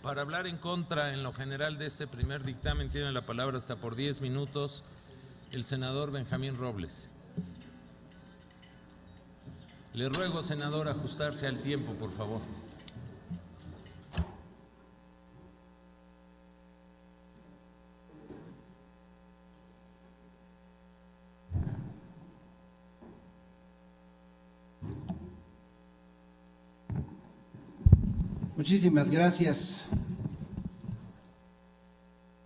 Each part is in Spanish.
Para hablar en contra, en lo general, de este primer dictamen, tiene la palabra hasta por 10 minutos el senador Benjamín Robles. Le ruego, senador, ajustarse al tiempo, por favor. Muchísimas gracias.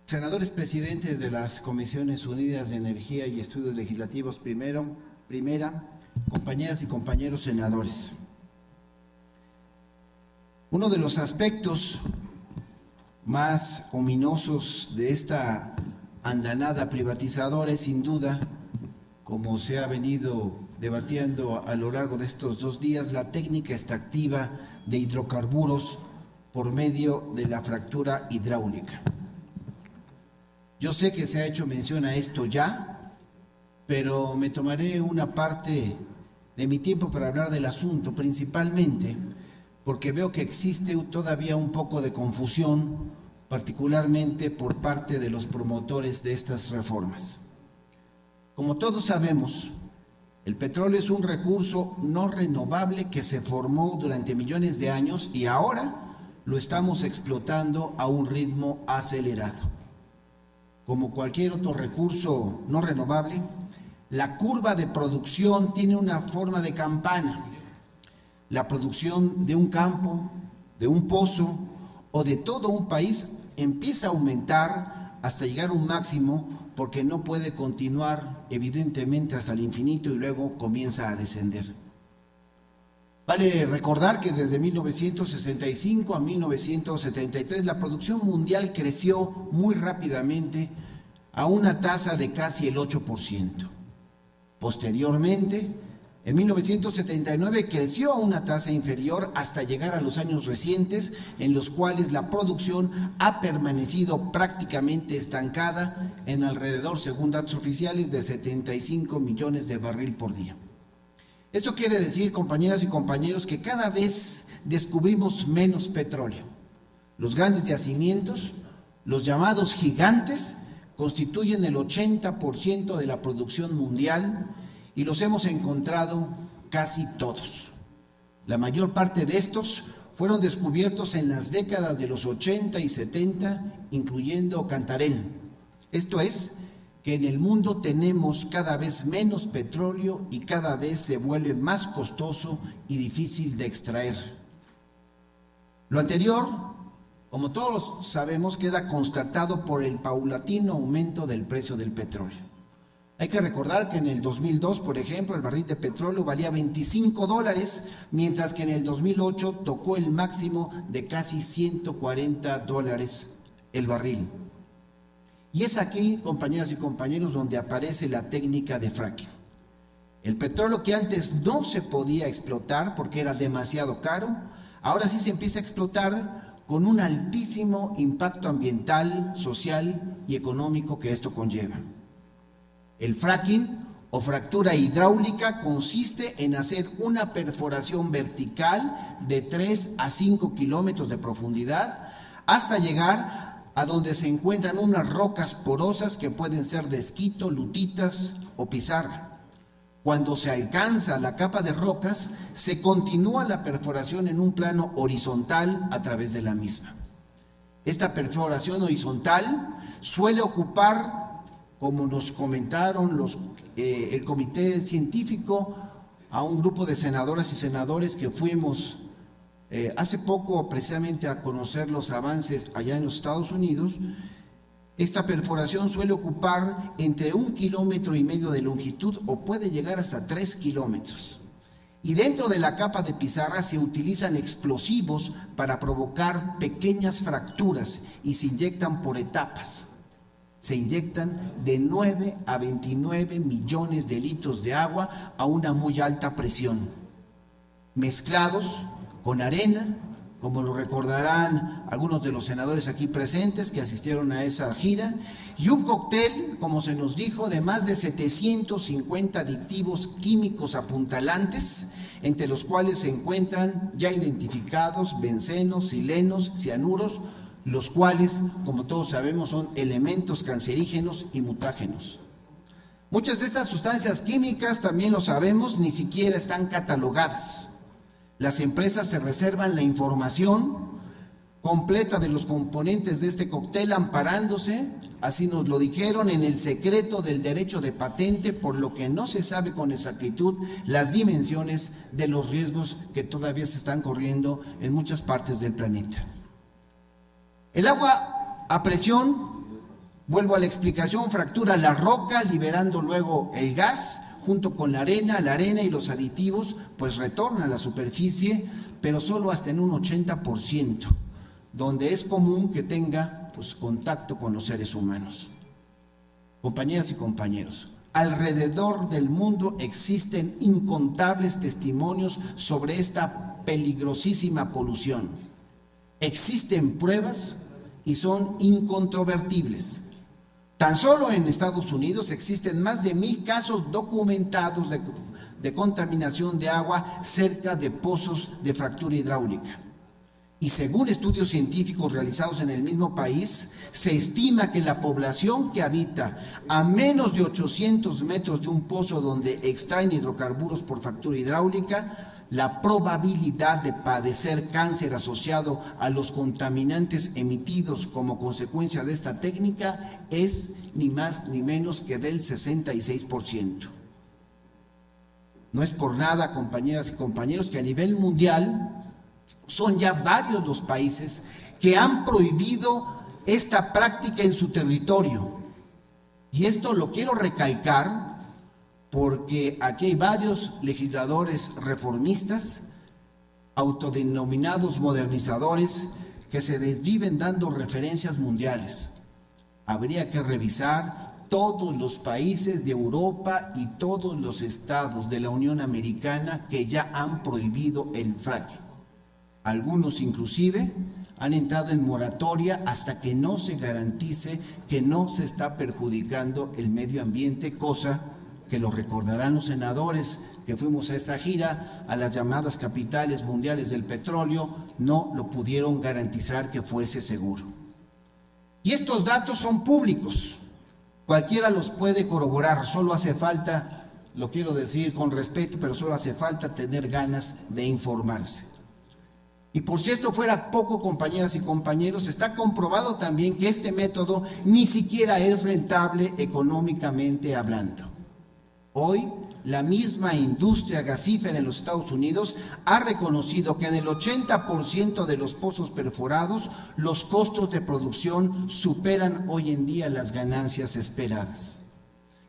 Senadores presidentes de las Comisiones Unidas de Energía y Estudios Legislativos primera, compañeras y compañeros senadores. Uno de los aspectos más ominosos de esta andanada privatizadora es sin duda, como se ha venido debatiendo a lo largo de estos 2 días, la técnica extractiva de hidrocarburos por medio de la fractura hidráulica. Yo sé que se ha hecho mención a esto ya, pero me tomaré una parte de mi tiempo para hablar del asunto, principalmente porque veo que existe todavía un poco de confusión, particularmente por parte de los promotores de estas reformas. Como todos sabemos, el petróleo es un recurso no renovable que se formó durante millones de años y ahora lo estamos explotando a un ritmo acelerado. Como cualquier otro recurso no renovable, la curva de producción tiene una forma de campana. La producción de un campo, de un pozo o de todo un país empieza a aumentar hasta llegar a un máximo, porque no puede continuar evidentemente hasta el infinito y luego comienza a descender. Vale recordar que desde 1965 a 1973 la producción mundial creció muy rápidamente a una tasa de casi el 8%. Posteriormente, en 1979 creció a una tasa inferior hasta llegar a los años recientes, en los cuales la producción ha permanecido prácticamente estancada en alrededor, según datos oficiales, de 75 millones de barril por día. Esto quiere decir, compañeras y compañeros, que cada vez descubrimos menos petróleo. Los grandes yacimientos, los llamados gigantes, constituyen el 80% de la producción mundial y los hemos encontrado casi todos. La mayor parte de estos fueron descubiertos en las décadas de los 80 y 70, incluyendo Cantarell. Esto es, que en el mundo tenemos cada vez menos petróleo y cada vez se vuelve más costoso y difícil de extraer. Lo anterior, como todos sabemos, queda constatado por el paulatino aumento del precio del petróleo. Hay que recordar que en el 2002, por ejemplo, el barril de petróleo valía $25, mientras que en el 2008 tocó el máximo de casi $140 el barril. Y es aquí, compañeras y compañeros, donde aparece la técnica de fracking. El petróleo que antes no se podía explotar porque era demasiado caro, ahora sí se empieza a explotar con un altísimo impacto ambiental, social y económico que esto conlleva. El fracking o fractura hidráulica consiste en hacer una perforación vertical de 3 a 5 kilómetros de profundidad hasta llegar a donde se encuentran unas rocas porosas que pueden ser de esquito, lutitas o pizarra. Cuando se alcanza la capa de rocas, se continúa la perforación en un plano horizontal a través de la misma. Esta perforación horizontal suele ocupar, como nos comentaron el comité científico, a un grupo de senadoras y senadores que fuimos hace poco precisamente a conocer los avances allá en los Estados Unidos. Esta perforación suele ocupar entre 1,5 kilómetros de longitud o puede llegar hasta 3 kilómetros. Y dentro de la capa de pizarra se utilizan explosivos para provocar pequeñas fracturas y se inyectan por etapas. Se inyectan de 9 a 29 millones de litros de agua a una muy alta presión, mezclados con arena, como lo recordarán algunos de los senadores aquí presentes que asistieron a esa gira, y un cóctel, como se nos dijo, de más de 750 aditivos químicos apuntalantes, entre los cuales se encuentran ya identificados bencenos, silenos, cianuros, los cuales, como todos sabemos, son elementos cancerígenos y mutágenos. Muchas de estas sustancias químicas, también lo sabemos, ni siquiera están catalogadas. Las empresas se reservan la información completa de los componentes de este cóctel, amparándose, así nos lo dijeron, en el secreto del derecho de patente, por lo que no se sabe con exactitud las dimensiones de los riesgos que todavía se están corriendo en muchas partes del planeta. El agua a presión, vuelvo a la explicación, fractura la roca, liberando luego el gas, junto con la arena y los aditivos, pues retorna a la superficie, pero solo hasta en un 80%, donde es común que tenga pues contacto con los seres humanos. Compañeras y compañeros, alrededor del mundo existen incontables testimonios sobre esta peligrosísima polución. Existen pruebas y son incontrovertibles. Tan solo en Estados Unidos existen más de 1,000 casos documentados de contaminación de agua cerca de pozos de fractura hidráulica. Y según estudios científicos realizados en el mismo país, se estima que la población que habita a menos de 800 metros de un pozo donde extraen hidrocarburos por fractura hidráulica, la probabilidad de padecer cáncer asociado a los contaminantes emitidos como consecuencia de esta técnica es ni más ni menos que del 66%. No es por nada, compañeras y compañeros, que a nivel mundial son ya varios los países que han prohibido esta práctica en su territorio. Y esto lo quiero recalcar porque aquí hay varios legisladores reformistas, autodenominados modernizadores, que se desviven dando referencias mundiales. Habría que revisar todos los países de Europa y todos los estados de la Unión Americana que ya han prohibido el fracking. Algunos inclusive han entrado en moratoria hasta que no se garantice que no se está perjudicando el medio ambiente, cosa que lo recordarán los senadores que fuimos a esa gira a las llamadas capitales mundiales del petróleo, no lo pudieron garantizar que fuese seguro. Y estos datos son públicos, cualquiera los puede corroborar, solo hace falta, lo quiero decir con respeto, pero solo hace falta tener ganas de informarse. Y por si esto fuera poco, compañeras y compañeros, está comprobado también que este método ni siquiera es rentable económicamente hablando. Hoy, la misma industria gasífera en los Estados Unidos ha reconocido que en el 80% de los pozos perforados, los costos de producción superan hoy en día las ganancias esperadas.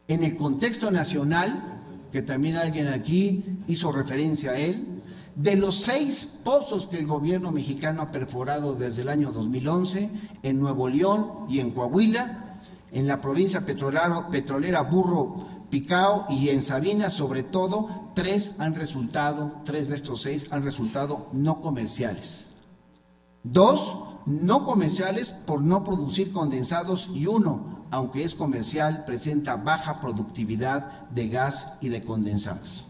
En el contexto nacional, que también alguien aquí hizo referencia a él, de los 6 pozos que el gobierno mexicano ha perforado desde el año 2011, en Nuevo León y en Coahuila, en la provincia petrolera Burro Picao y en Sabinas, sobre todo, 3 de estos 6 han resultado no comerciales. 2 no comerciales por no producir condensados y 1, aunque es comercial, presenta baja productividad de gas y de condensados.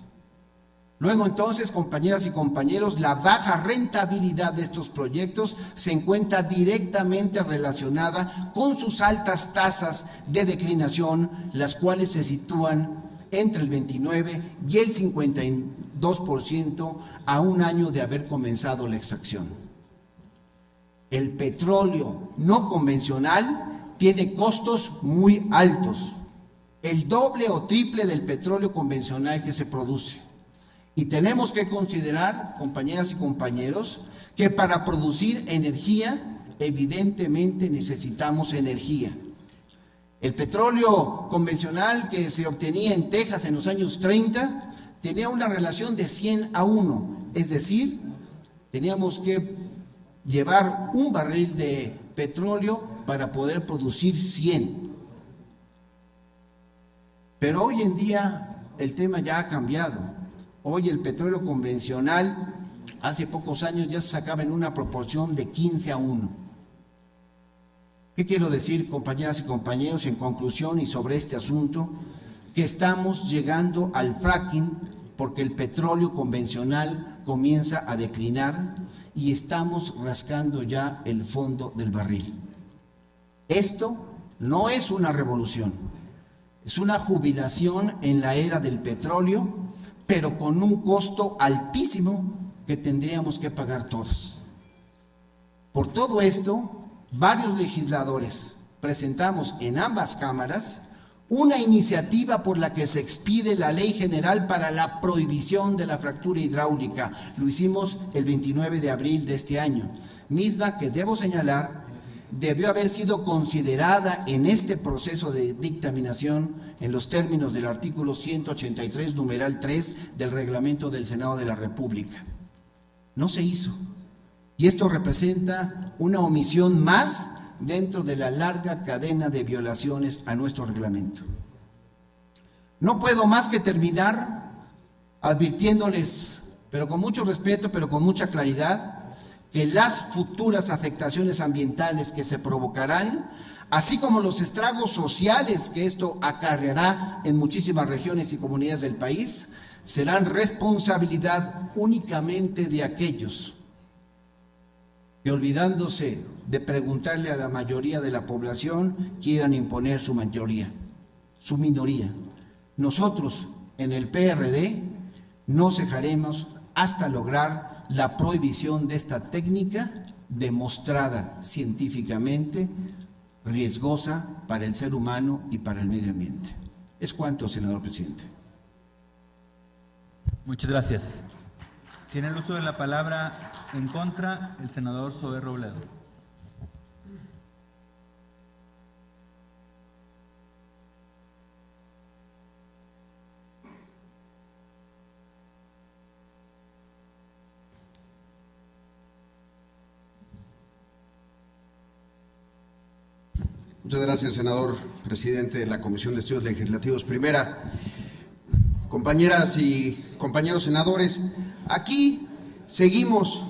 Luego entonces, compañeras y compañeros, la baja rentabilidad de estos proyectos se encuentra directamente relacionada con sus altas tasas de declinación, las cuales se sitúan entre el 29 y el 52% a un año de haber comenzado la extracción. El petróleo no convencional tiene costos muy altos, el doble o triple del petróleo convencional que se produce. Y tenemos que considerar, compañeras y compañeros, que para producir energía, evidentemente necesitamos energía. El petróleo convencional que se obtenía en Texas en los años 30 tenía una relación de 100:1, es decir, teníamos que llevar un barril de petróleo para poder producir 100. Pero hoy en día el tema ya ha cambiado. Hoy el petróleo convencional, hace pocos años ya se sacaba en una proporción de 15:1. ¿Qué quiero decir, compañeras y compañeros, en conclusión y sobre este asunto? Que estamos llegando al fracking porque el petróleo convencional comienza a declinar y estamos rascando ya el fondo del barril. Esto no es una revolución, es una jubilación en la era del petróleo, pero con un costo altísimo que tendríamos que pagar todos. Por todo esto, varios legisladores presentamos en ambas cámaras una iniciativa por la que se expide la Ley General para la prohibición de la fractura hidráulica. Lo hicimos el 29 de abril de este año, misma que, debo señalar, debió haber sido considerada en este proceso de dictaminación en los términos del artículo 183, numeral 3 del reglamento del Senado de la República. No se hizo. Y esto representa una omisión más dentro de la larga cadena de violaciones a nuestro reglamento. No puedo más que terminar advirtiéndoles, pero con mucho respeto, pero con mucha claridad, que las futuras afectaciones ambientales que se provocarán, así como los estragos sociales que esto acarreará en muchísimas regiones y comunidades del país, serán responsabilidad únicamente de aquellos que, olvidándose de preguntarle a la mayoría de la población, quieran imponer su mayoría, su minoría. Nosotros en el PRD no cejaremos hasta lograr la prohibición de esta técnica demostrada científicamente riesgosa para el ser humano y para el medio ambiente. Es cuanto, senador presidente. Muchas gracias. Tiene el uso de la palabra en contra el senador Zoé Robledo. Muchas gracias, senador presidente de la Comisión de Estudios Legislativos Primera. Compañeras y compañeros senadores, aquí seguimos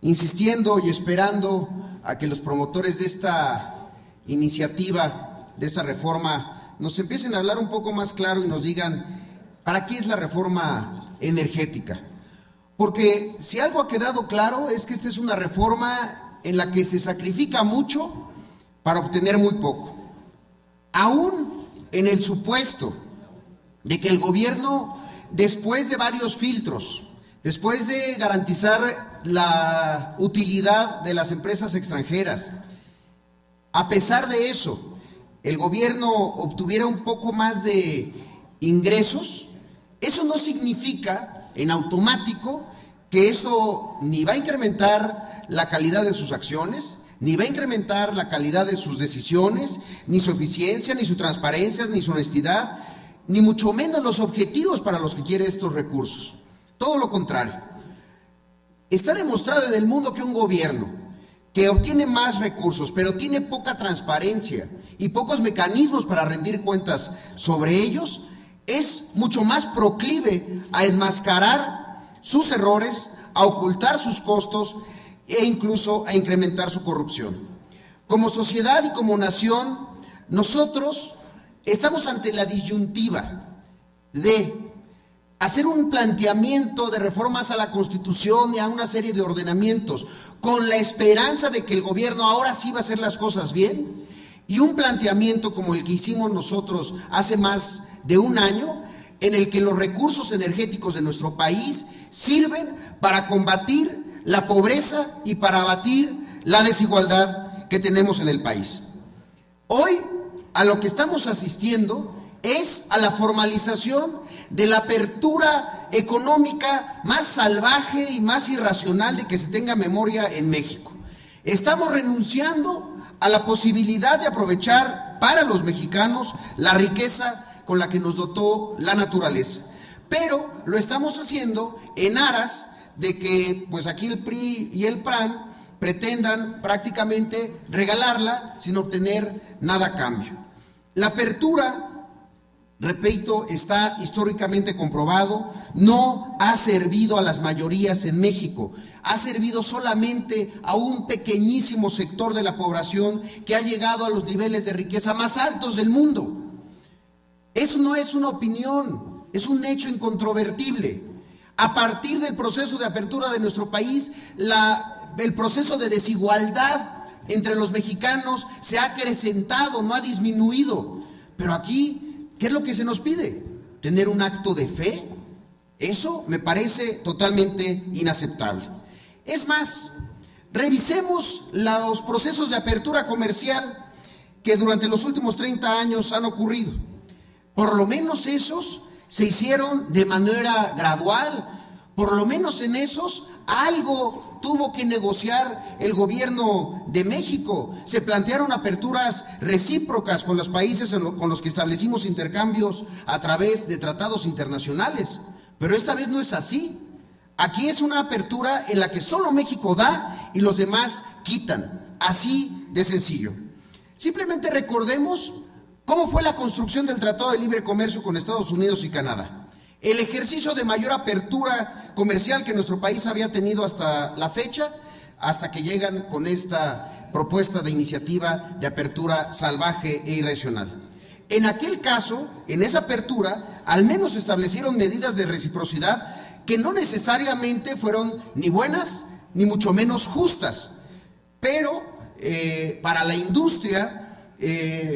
insistiendo y esperando a que los promotores de esta iniciativa, de esta reforma, nos empiecen a hablar un poco más claro y nos digan ¿para qué es la reforma energética? Porque si algo ha quedado claro es que esta es una reforma en la que se sacrifica mucho para obtener muy poco. Aún en el supuesto de que el gobierno, después de varios filtros, después de garantizar la utilidad de las empresas extranjeras, a pesar de eso, el gobierno obtuviera un poco más de ingresos, eso no significa en automático que eso ni va a incrementar la calidad de sus acciones, ni va a incrementar la calidad de sus decisiones, ni su eficiencia, ni su transparencia, ni su honestidad, ni mucho menos los objetivos para los que quiere estos recursos. Todo lo contrario. Está demostrado en el mundo que un gobierno que obtiene más recursos, pero tiene poca transparencia y pocos mecanismos para rendir cuentas sobre ellos, es mucho más proclive a enmascarar sus errores, a ocultar sus costos e incluso a incrementar su corrupción. Como sociedad y como nación, nosotros estamos ante la disyuntiva de hacer un planteamiento de reformas a la Constitución y a una serie de ordenamientos con la esperanza de que el gobierno ahora sí va a hacer las cosas bien, y un planteamiento como el que hicimos nosotros hace más de un año, en el que los recursos energéticos de nuestro país sirven para combatir la pobreza y para abatir la desigualdad que tenemos en el país. Hoy a lo que estamos asistiendo es a la formalización de la apertura económica más salvaje y más irracional de que se tenga memoria en México. Estamos renunciando a la posibilidad de aprovechar para los mexicanos la riqueza con la que nos dotó la naturaleza, pero lo estamos haciendo en aras de que pues aquí el PRI y el PRAN pretendan prácticamente regalarla sin obtener nada a cambio. La apertura, repito, está históricamente comprobado, no ha servido a las mayorías en México, ha servido solamente a un pequeñísimo sector de la población que ha llegado a los niveles de riqueza más altos del mundo. Eso no es una opinión, es un hecho incontrovertible. A partir del proceso de apertura de nuestro país, el proceso de desigualdad entre los mexicanos se ha acrecentado, no ha disminuido. Pero aquí, ¿qué es lo que se nos pide? ¿Tener un acto de fe? Eso me parece totalmente inaceptable. Es más, revisemos los procesos de apertura comercial que durante los últimos 30 años han ocurrido. Por lo menos esos se hicieron de manera gradual, por lo menos en esos algo tuvo que negociar el gobierno de México. Se plantearon aperturas recíprocas con los países con los que establecimos intercambios a través de tratados internacionales, pero esta vez no es así. Aquí es una apertura en la que solo México da y los demás quitan, así de sencillo. Simplemente recordemos cómo fue la construcción del Tratado de Libre Comercio con Estados Unidos y Canadá. El ejercicio de mayor apertura comercial que nuestro país había tenido hasta la fecha, hasta que llegan con esta propuesta de iniciativa de apertura salvaje e irracional. En aquel caso, en esa apertura, al menos se establecieron medidas de reciprocidad que no necesariamente fueron ni buenas ni mucho menos justas, pero para la industria,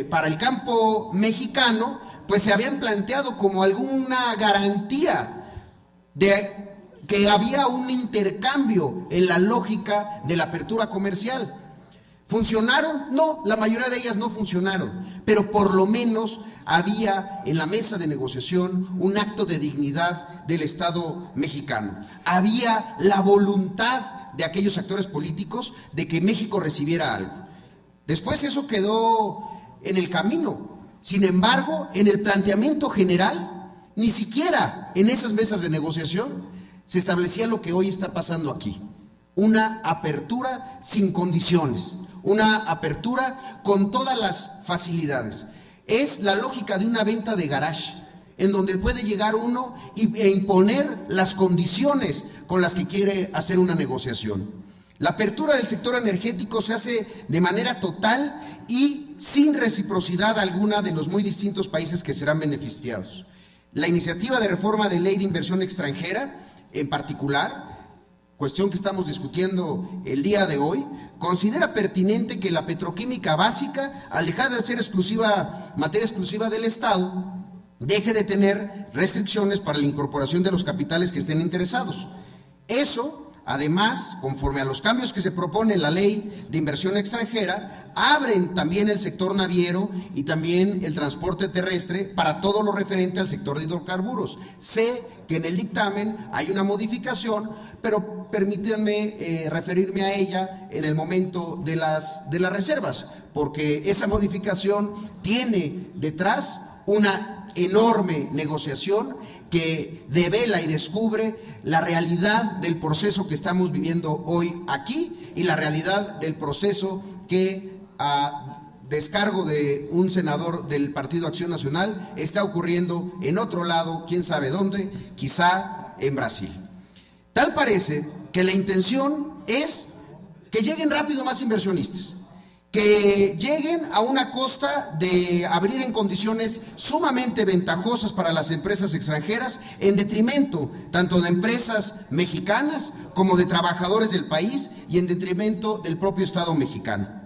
para el campo mexicano, pues se habían planteado como alguna garantía de que había un intercambio en la lógica de la apertura comercial. ¿Funcionaron? No, la mayoría de ellas no funcionaron, pero por lo menos había en la mesa de negociación un acto de dignidad del Estado mexicano. Había la voluntad de aquellos actores políticos de que México recibiera algo. Después eso quedó en el camino. Sin embargo, en el planteamiento general, ni siquiera en esas mesas de negociación se establecía lo que hoy está pasando aquí. Una apertura sin condiciones, una apertura con todas las facilidades. Es la lógica de una venta de garage, en donde puede llegar uno e imponer las condiciones con las que quiere hacer una negociación. La apertura del sector energético se hace de manera total y sin reciprocidad alguna de los muy distintos países que serán beneficiados. La iniciativa de reforma de ley de inversión extranjera, en particular, cuestión que estamos discutiendo el día de hoy, considera pertinente que la petroquímica básica, al dejar de ser materia exclusiva del Estado, deje de tener restricciones para la incorporación de los capitales que estén interesados. Eso, además, conforme a los cambios que se propone en la ley de inversión extranjera, abren también el sector naviero y también el transporte terrestre para todo lo referente al sector de hidrocarburos. Sé que en el dictamen hay una modificación, pero permítanme referirme a ella en el momento de las reservas, porque esa modificación tiene detrás una enorme negociación que devela y descubre la realidad del proceso que estamos viviendo hoy aquí y la realidad del proceso que a descargo de un senador del Partido Acción Nacional está ocurriendo en otro lado, quién sabe dónde, quizá en Brasil. Tal parece que la intención es que lleguen rápido más inversionistas, que lleguen a una costa de abrir en condiciones sumamente ventajosas para las empresas extranjeras, en detrimento tanto de empresas mexicanas como de trabajadores del país y en detrimento del propio Estado mexicano.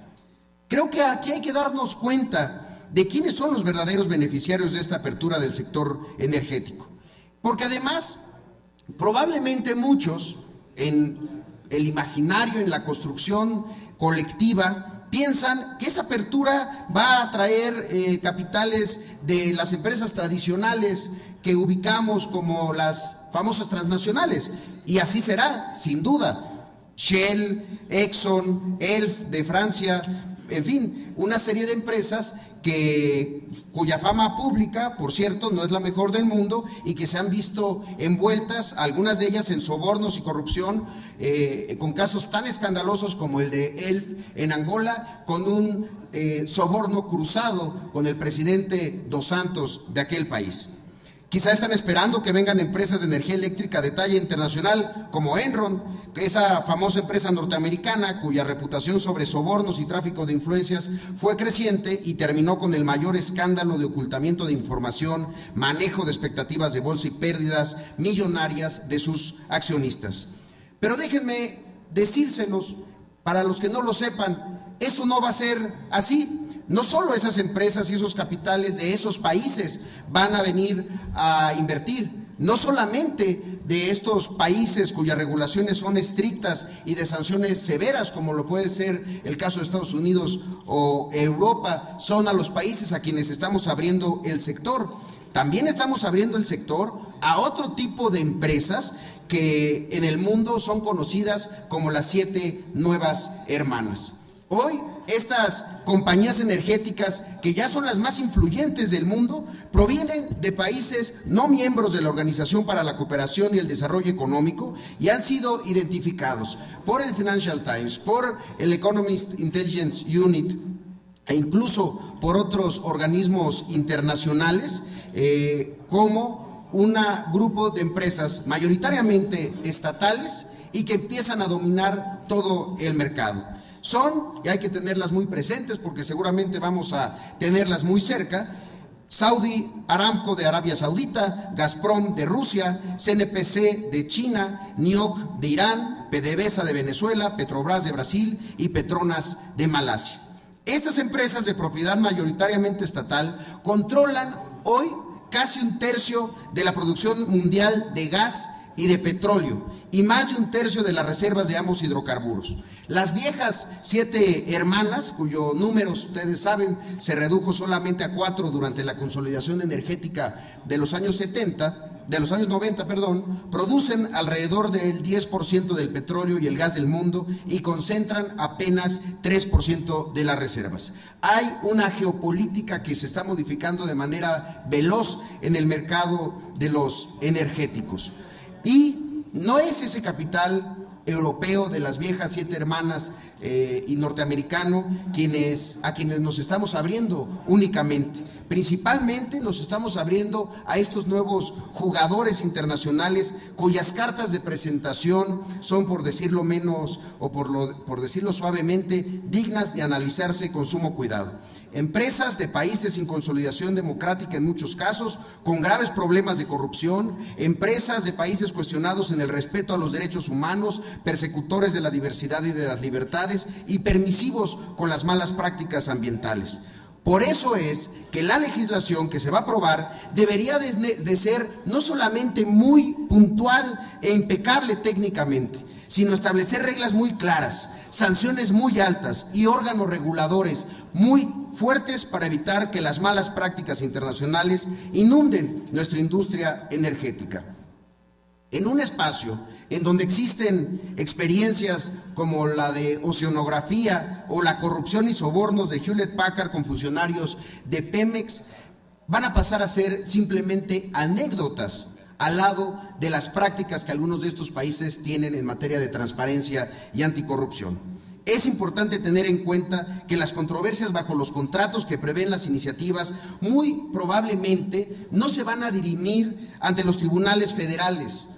Creo que aquí hay que darnos cuenta de quiénes son los verdaderos beneficiarios de esta apertura del sector energético, porque además probablemente muchos en el imaginario, en la construcción colectiva, piensan que esta apertura va a atraer capitales de las empresas tradicionales que ubicamos como las famosas transnacionales, y así será, sin duda. Shell, Exxon, Elf de Francia, en fin, una serie de empresas cuya fama pública, por cierto, no es la mejor del mundo y que se han visto envueltas, algunas de ellas en sobornos y corrupción, con casos tan escandalosos como el de Elf en Angola, con un soborno cruzado con el presidente Dos Santos de aquel país. Quizá están esperando que vengan empresas de energía eléctrica de talla internacional como Enron, que esa famosa empresa norteamericana cuya reputación sobre sobornos y tráfico de influencias fue creciente y terminó con el mayor escándalo de ocultamiento de información, manejo de expectativas de bolsa y pérdidas millonarias de sus accionistas. Pero déjenme decírselos, para los que no lo sepan, esto no va a ser así. No solo esas empresas y esos capitales de esos países van a venir a invertir, no solamente de estos países cuyas regulaciones son estrictas y de sanciones severas, como lo puede ser el caso de Estados Unidos o Europa, son a los países a quienes estamos abriendo el sector. También estamos abriendo el sector a otro tipo de empresas que en el mundo son conocidas como las 7 nuevas hermanas. Hoy, estas compañías energéticas, que ya son las más influyentes del mundo, provienen de países no miembros de la Organización para la Cooperación y el Desarrollo Económico y han sido identificados por el Financial Times, por el Economist Intelligence Unit e incluso por otros organismos internacionales como un grupo de empresas mayoritariamente estatales y que empiezan a dominar todo el mercado. Son, y hay que tenerlas muy presentes porque seguramente vamos a tenerlas muy cerca, Saudi Aramco de Arabia Saudita, Gazprom de Rusia, CNPC de China, NIOC de Irán, PDVSA de Venezuela, Petrobras de Brasil y Petronas de Malasia. Estas empresas de propiedad mayoritariamente estatal controlan hoy casi 1/3 de la producción mundial de gas y de petróleo y más de 1/3 de las reservas de ambos hidrocarburos. Las viejas 7 hermanas, cuyo número ustedes saben se redujo solamente a 4 durante la consolidación energética de los años 90, producen alrededor del 10% del petróleo y el gas del mundo y concentran apenas 3% de las reservas. Hay una geopolítica que se está modificando de manera veloz en el mercado de los energéticos. Y no es ese capital europeo de las viejas 7 hermanas y norteamericano a quienes nos estamos abriendo únicamente. Principalmente nos estamos abriendo a estos nuevos jugadores internacionales cuyas cartas de presentación son, por decirlo menos o por decirlo suavemente, dignas de analizarse con sumo cuidado. Empresas de países sin consolidación democrática en muchos casos, con graves problemas de corrupción, empresas de países cuestionados en el respeto a los derechos humanos, persecutores de la diversidad y de las libertades y permisivos con las malas prácticas ambientales. Por eso es que la legislación que se va a aprobar debería de ser no solamente muy puntual e impecable técnicamente, sino establecer reglas muy claras, sanciones muy altas y órganos reguladores muy fuertes para evitar que las malas prácticas internacionales inunden nuestra industria energética. En un espacio en donde existen experiencias como la de oceanografía o la corrupción y sobornos de Hewlett Packard con funcionarios de Pemex, van a pasar a ser simplemente anécdotas al lado de las prácticas que algunos de estos países tienen en materia de transparencia y anticorrupción. Es importante tener en cuenta que las controversias bajo los contratos que prevén las iniciativas muy probablemente no se van a dirimir ante los tribunales federales.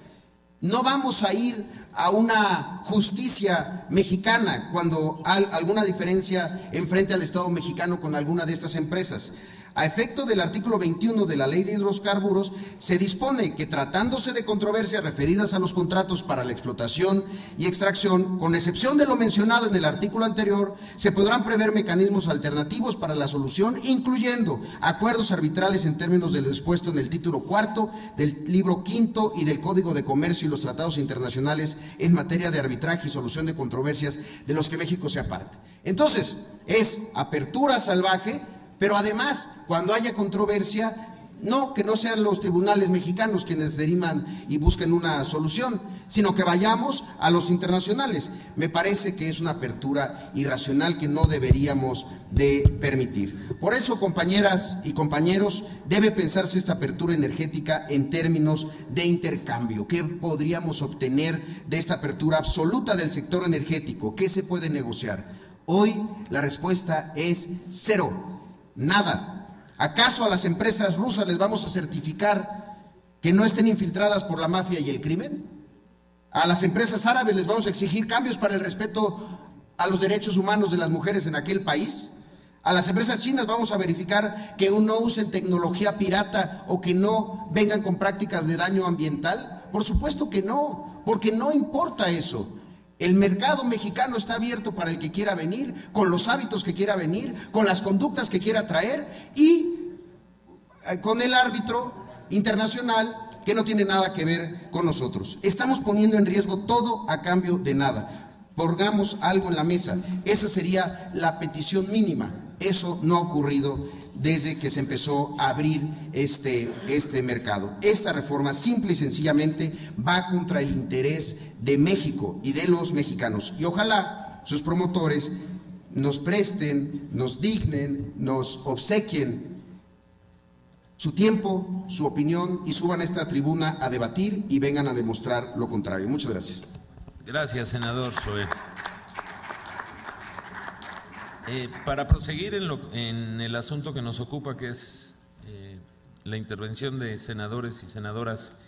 No vamos a ir a una justicia mexicana cuando hay alguna diferencia enfrente al Estado mexicano con alguna de estas empresas. A efecto del artículo 21 de la Ley de Hidrocarburos, se dispone que tratándose de controversias referidas a los contratos para la explotación y extracción, con excepción de lo mencionado en el artículo anterior, se podrán prever mecanismos alternativos para la solución, incluyendo acuerdos arbitrales en términos de lo dispuesto en el título 4 del libro 5 y del Código de Comercio y los tratados internacionales en materia de arbitraje y solución de controversias de los que México sea parte. Entonces, es apertura salvaje. Pero además, cuando haya controversia, que no sean los tribunales mexicanos quienes diriman y busquen una solución, sino que vayamos a los internacionales. Me parece que es una apertura irracional que no deberíamos de permitir. Por eso, compañeras y compañeros, debe pensarse esta apertura energética en términos de intercambio. ¿Qué podríamos obtener de esta apertura absoluta del sector energético? ¿Qué se puede negociar? Hoy la respuesta es cero. Nada. ¿Acaso a las empresas rusas les vamos a certificar que no estén infiltradas por la mafia y el crimen. A las empresas árabes les vamos a exigir cambios para el respeto a los derechos humanos de las mujeres en aquel país. A las empresas chinas vamos a verificar que no usen tecnología pirata o que no vengan con prácticas de daño ambiental. Por supuesto que no, porque no importa eso. El mercado mexicano está abierto para el que quiera venir, con los hábitos que quiera venir, con las conductas que quiera traer y con el árbitro internacional que no tiene nada que ver con nosotros. Estamos poniendo en riesgo todo a cambio de nada. Pongamos algo en la mesa. Esa sería la petición mínima. Eso no ha ocurrido desde que se empezó a abrir este mercado. Esta reforma simple y sencillamente va contra el interés de México y de los mexicanos. Y ojalá sus promotores nos presten, nos dignen, nos obsequien su tiempo, su opinión y suban a esta tribuna a debatir y vengan a demostrar lo contrario. Muchas gracias. Gracias, senador Zoé. Para proseguir en el asunto que nos ocupa, que es la intervención de senadores y senadoras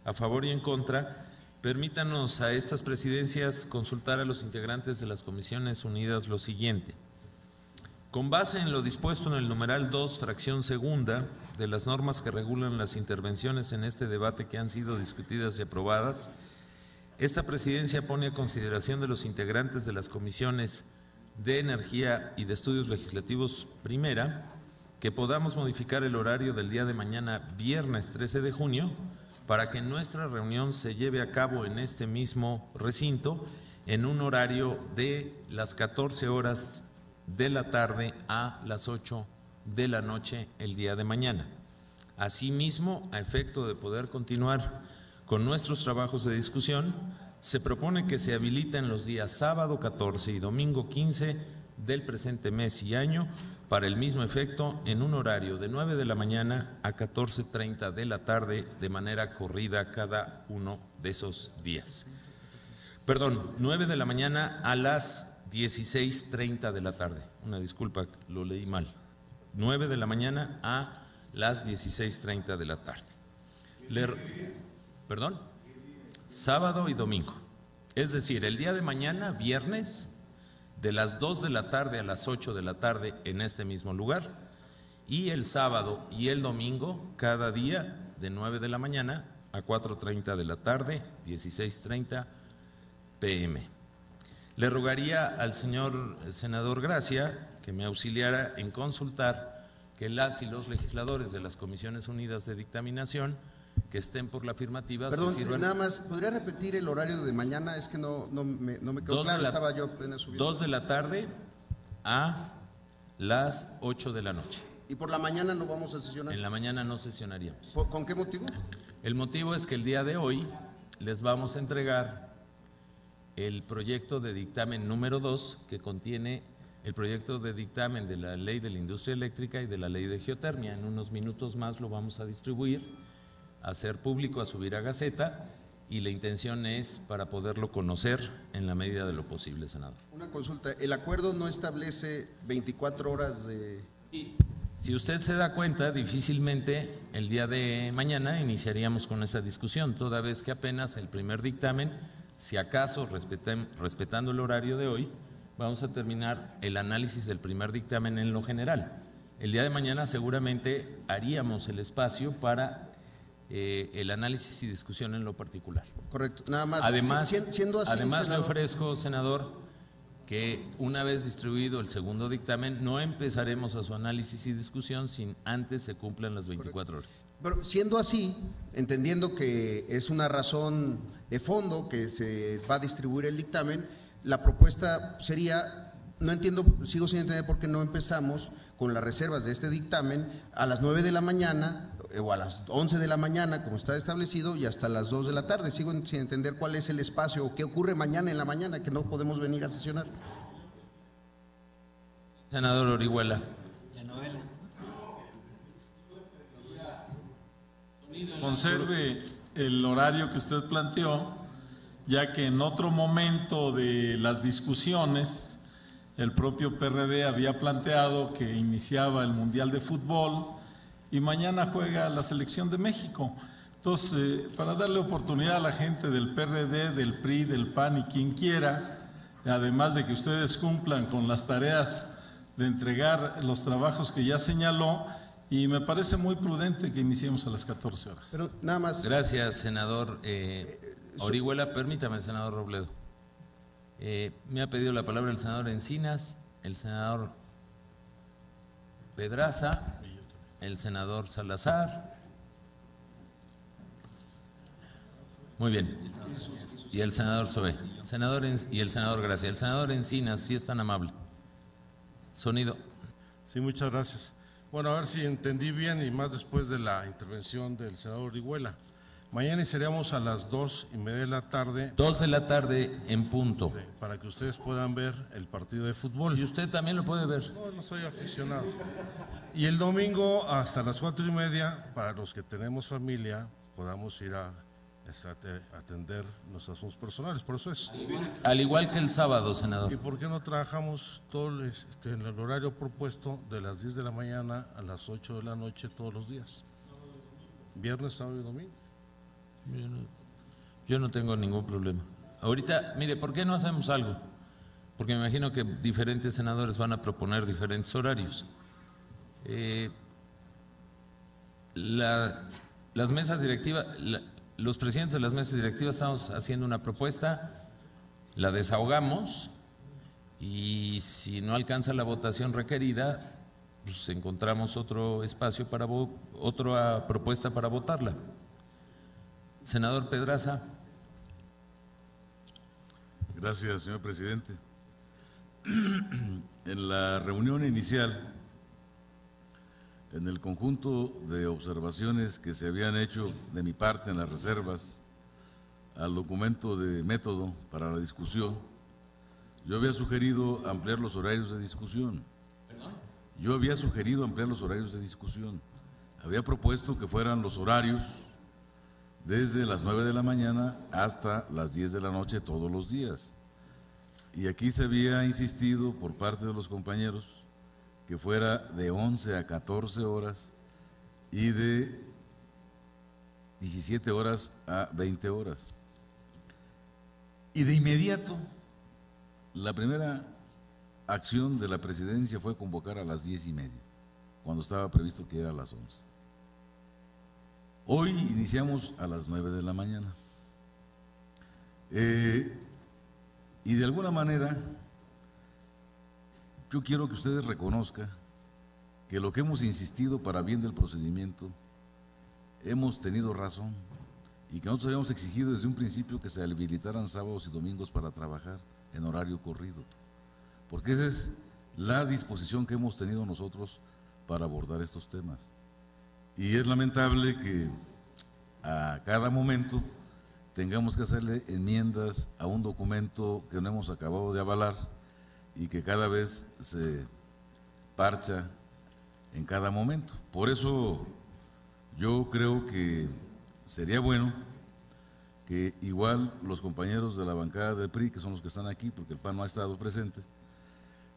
a favor y en contra, permítanos a estas presidencias consultar a los integrantes de las Comisiones Unidas lo siguiente. Con base en lo dispuesto en el numeral 2, fracción segunda, de las normas que regulan las intervenciones en este debate que han sido discutidas y aprobadas, esta presidencia pone a consideración de los integrantes de las comisiones de Energía y de Estudios Legislativos primera, que podamos modificar el horario del día de mañana, viernes 13 de junio, para que nuestra reunión se lleve a cabo en este mismo recinto en un horario de las 14 horas de la tarde a las 8 de la noche el día de mañana. Asimismo, a efecto de poder continuar con nuestros trabajos de discusión, se propone que se habiliten los días sábado 14 y domingo 15 del presente mes y año para el mismo efecto en un horario de 9 de la mañana a 14:30 de la tarde de manera corrida cada uno de esos días. 9 de la mañana a las 16:30 de la tarde. Una disculpa, lo leí mal. 9 de la mañana a las 16:30 de la tarde. Sábado y domingo. Es decir, el día de mañana, viernes, de las 2 de la tarde a las 8 de la tarde en este mismo lugar, y el sábado y el domingo, cada día, de 9 de la mañana a 4:30 de la tarde, 16:30 p.m. Le rogaría al señor senador Gracia que me auxiliara en consultar que las y los legisladores de las Comisiones Unidas de Dictaminación que estén por la afirmativa. Perdón, se sirvan. nada más, ¿podría repetir el horario de mañana? Es que no me quedó claro, estaba yo apenas subiendo. 2 de la tarde a las 8 de la noche. ¿Y por la mañana no vamos a sesionar? En la mañana no sesionaríamos. ¿Con qué motivo? El motivo es que el día de hoy les vamos a entregar el proyecto de dictamen número 2, que contiene el proyecto de dictamen de la Ley de la Industria Eléctrica y de la Ley de Geotermia. En unos minutos más lo vamos a distribuir, a hacer público, a subir a Gaceta, y la intención es para poderlo conocer en la medida de lo posible, senador. Una consulta, ¿el acuerdo no establece 24 horas de...? Sí. Si usted se da cuenta, difícilmente el día de mañana iniciaríamos con esa discusión, toda vez que apenas el primer dictamen, si acaso respetando el horario de hoy, vamos a terminar el análisis del primer dictamen en lo general. El día de mañana seguramente haríamos el espacio para el análisis y discusión en lo particular. Correcto, nada más. Además, siendo así, además le senador, ofrezco, senador, que una vez distribuido el segundo dictamen, no empezaremos a su análisis y discusión sin antes se cumplan las 24 horas. Pero siendo así, entendiendo que es una razón de fondo que se va a distribuir el dictamen, la propuesta sería, no entiendo, sigo sin entender por qué no empezamos con las reservas de este dictamen a las 9 de la mañana o a las 11 de la mañana, como está establecido, y hasta las 2 de la tarde. Sigo sin entender cuál es el espacio o qué ocurre mañana en la mañana que no podemos venir a sesionar. Senador Orihuela. Conserve el horario que usted planteó, ya que en otro momento de las discusiones el propio PRD había planteado que iniciaba el Mundial de Fútbol y mañana juega la Selección de México. Entonces, para darle oportunidad a la gente del PRD, del PRI, del PAN y quien quiera, además de que ustedes cumplan con las tareas de entregar los trabajos que ya señaló, y me parece muy prudente que iniciemos a las 14 horas. Pero nada más. Gracias, senador Orihuela. Permítame, senador Robledo. Me ha pedido la palabra el senador Encinas, el senador Pedraza, el senador Salazar. Muy bien. Y el senador Sobe. Y el senador Gracia. El senador Encinas, si es tan amable. Sonido. Sí, muchas gracias. Bueno, a ver si entendí bien y más después de la intervención del senador Orihuela. Mañana iniciaríamos a las 2:30 de la tarde. 2 de la tarde en punto. Para que ustedes puedan ver el partido de fútbol. Y usted también lo puede ver. No soy aficionado. Y el domingo hasta las 4:30, para los que tenemos familia, podamos ir a atender nuestros asuntos personales, por eso es. Al igual que el sábado, senador. ¿Y por qué no trabajamos todo en el horario propuesto de las 10 de la mañana a las 8 de la noche todos los días? Viernes, sábado y domingo. Yo no tengo ningún problema. Ahorita, mire, ¿por qué no hacemos algo? Porque me imagino que diferentes senadores van a proponer diferentes horarios. Las mesas directivas, los presidentes de las mesas directivas estamos haciendo una propuesta, la desahogamos y si no alcanza la votación requerida, pues encontramos otro espacio para otra propuesta para votarla. Senador Pedraza. Gracias, señor presidente. En la reunión inicial, en el conjunto de observaciones que se habían hecho de mi parte en las reservas al documento de método para la discusión, yo había sugerido ampliar los horarios de discusión. Había propuesto que fueran los horarios desde las 9 de la mañana hasta las 10 de la noche todos los días. Y aquí se había insistido por parte de los compañeros que fuera de 11 a 14 horas y de 17 horas a 20 horas. Y de inmediato, la primera acción de la presidencia fue convocar a las 10:30, cuando estaba previsto que era a las 11. Hoy iniciamos a las 9 de la mañana. Y de alguna manera, yo quiero que ustedes reconozcan que lo que hemos insistido para bien del procedimiento, hemos tenido razón y que nosotros habíamos exigido desde un principio que se habilitaran sábados y domingos para trabajar en horario corrido, porque esa es la disposición que hemos tenido nosotros para abordar estos temas. Y es lamentable que a cada momento tengamos que hacerle enmiendas a un documento que no hemos acabado de avalar y que cada vez se parcha en cada momento. Por eso yo creo que sería bueno que igual los compañeros de la bancada del PRI, que son los que están aquí, porque el PAN no ha estado presente,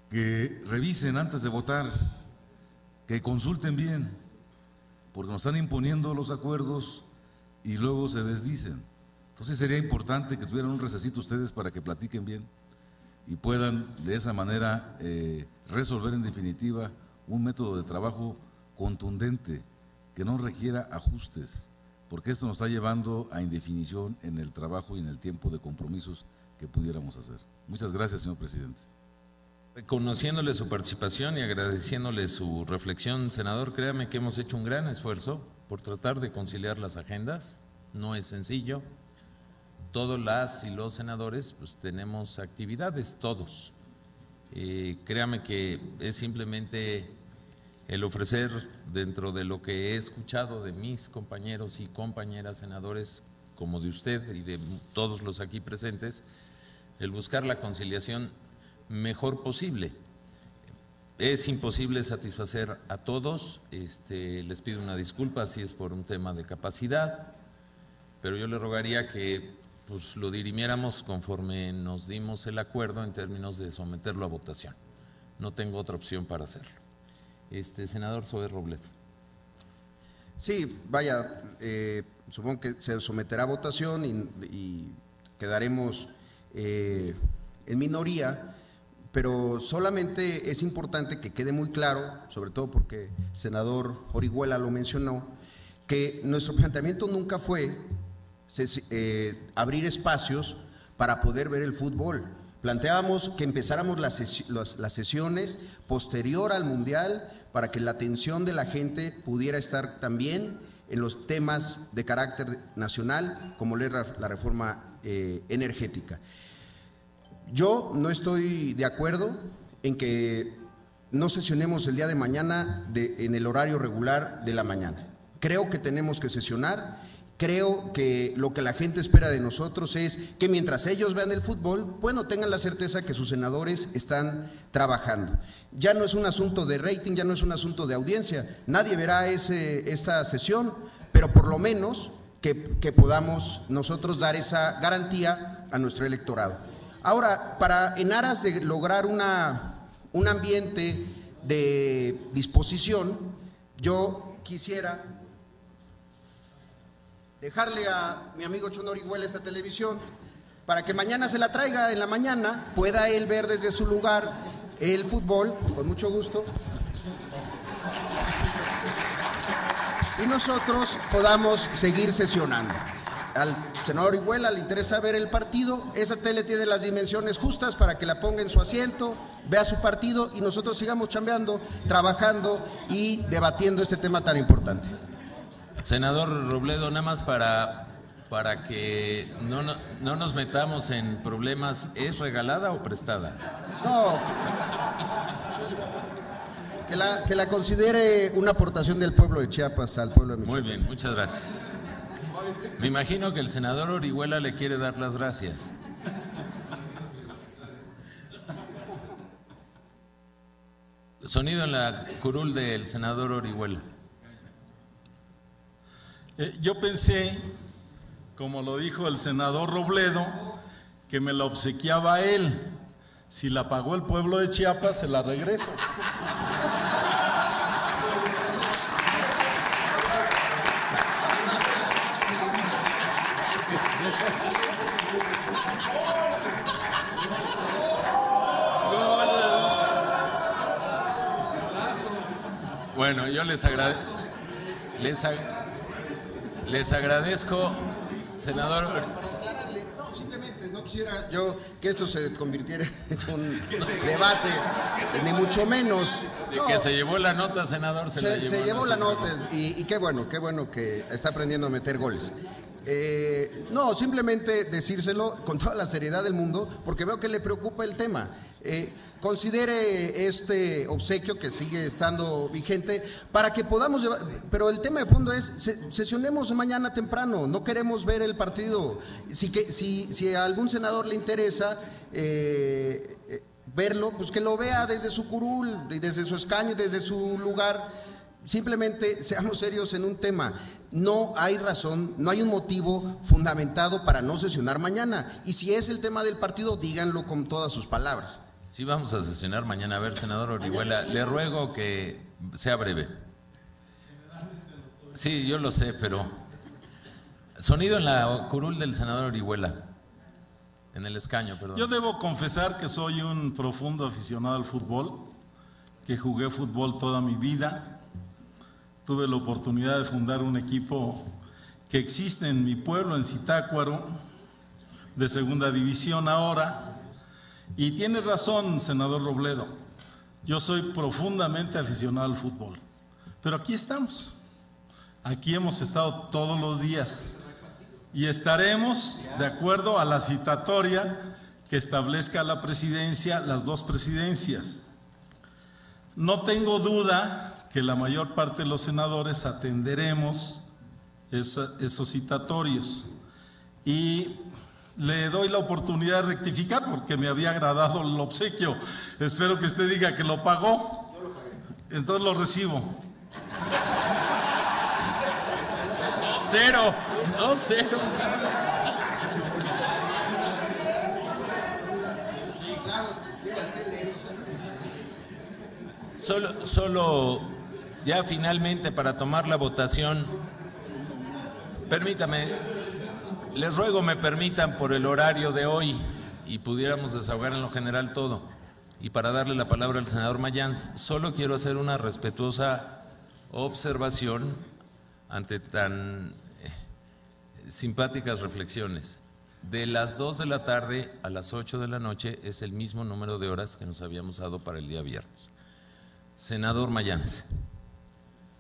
que revisen antes de votar, que consulten bien, porque nos están imponiendo los acuerdos y luego se desdicen. Entonces sería importante que tuvieran un recesito ustedes para que platiquen bien y puedan de esa manera resolver en definitiva un método de trabajo contundente que no requiera ajustes, porque esto nos está llevando a indefinición en el trabajo y en el tiempo de compromisos que pudiéramos hacer. Muchas gracias, señor presidente. Reconociéndole su participación y agradeciéndole su reflexión, senador, créame que hemos hecho un gran esfuerzo por tratar de conciliar las agendas. No es sencillo. Todos las y los senadores pues tenemos actividades, todos. Créame que es simplemente el ofrecer, dentro de lo que he escuchado de mis compañeros y compañeras senadores, como de usted y de todos los aquí presentes, el buscar la conciliación mejor posible. Es imposible satisfacer a todos, les pido una disculpa si es por un tema de capacidad, pero yo le rogaría que pues lo dirimiéramos conforme nos dimos el acuerdo en términos de someterlo a votación. No tengo otra opción para hacerlo. Senador Zoé Robledo. Sí, vaya, supongo que se someterá a votación y quedaremos en minoría, pero solamente es importante que quede muy claro, sobre todo porque el senador Orihuela lo mencionó, que nuestro planteamiento nunca fue abrir espacios para poder ver el fútbol. Planteábamos que empezáramos las sesiones posterior al Mundial para que la atención de la gente pudiera estar también en los temas de carácter nacional, como la reforma energética. Yo no estoy de acuerdo en que no sesionemos el día de mañana en el horario regular de la mañana. Creo que tenemos que sesionar. Creo que lo que la gente espera de nosotros es que mientras ellos vean el fútbol, bueno, tengan la certeza que sus senadores están trabajando. Ya no es un asunto de rating, ya no es un asunto de audiencia. Nadie verá esta sesión, pero por lo menos que podamos nosotros dar esa garantía a nuestro electorado. Ahora, en aras de lograr un ambiente de disposición, yo quisiera dejarle a mi amigo Chon Orihuela esta televisión para que mañana se la traiga en la mañana, pueda él ver desde su lugar el fútbol, con mucho gusto, y nosotros podamos seguir sesionando. Al senador Orihuela le interesa ver el partido, esa tele tiene las dimensiones justas para que la ponga en su asiento, vea su partido y nosotros sigamos chambeando, trabajando y debatiendo este tema tan importante. Senador Robledo, nada más para que no nos metamos en problemas, ¿es regalada o prestada? No, que la considere una aportación del pueblo de Chiapas al pueblo de Michoacán. Muy bien, muchas gracias. Me imagino que el senador Orihuela le quiere dar las gracias. Sonido en la curul del senador Orihuela. Yo pensé, como lo dijo el senador Robledo, que me la obsequiaba él. Si la pagó el pueblo de Chiapas, se la regreso. Bueno, yo les agradezco, senador. No, simplemente no quisiera yo que esto se convirtiera en un debate, ni mucho menos. De que se llevó la nota, senador. Se llevó la nota y qué bueno que está aprendiendo a meter goles. No, simplemente decírselo con toda la seriedad del mundo, porque veo que le preocupa el tema. Considere este obsequio que sigue estando vigente para que podamos llevar, pero el tema de fondo es sesionemos mañana temprano, no queremos ver el partido. Si a algún senador le interesa verlo, pues que lo vea desde su curul, desde su escaño, desde su lugar. Simplemente seamos serios en un tema. No hay razón, no hay un motivo fundamentado para no sesionar mañana. Y si es el tema del partido, díganlo con todas sus palabras. Sí, vamos a sesionar mañana. A ver, senador Orihuela, le ruego que sea breve. Sí, yo lo sé, pero sonido en la curul del senador Orihuela, en el escaño, perdón. Yo debo confesar que soy un profundo aficionado al fútbol, que jugué fútbol toda mi vida. Tuve la oportunidad de fundar un equipo que existe en mi pueblo, en Zitácuaro, de segunda división ahora. Y tiene razón, senador Robledo, yo soy profundamente aficionado al fútbol, pero aquí estamos, aquí hemos estado todos los días y estaremos de acuerdo a la citatoria que establezca la presidencia, las dos presidencias. No tengo duda que la mayor parte de los senadores atenderemos esos citatorios y le doy la oportunidad de rectificar porque me había agradado el obsequio. Espero que usted diga que lo pagó. Yo lo pagué. Entonces lo recibo. Cero. No, cero. Ya finalmente, para tomar la votación, permítame, les ruego me permitan por el horario de hoy y pudiéramos desahogar en lo general todo. Y para darle la palabra al senador Mayans, solo quiero hacer una respetuosa observación ante tan simpáticas reflexiones. De las 2 de la tarde a las 8 de la noche es el mismo número de horas que nos habíamos dado para el día viernes. Senador Mayans,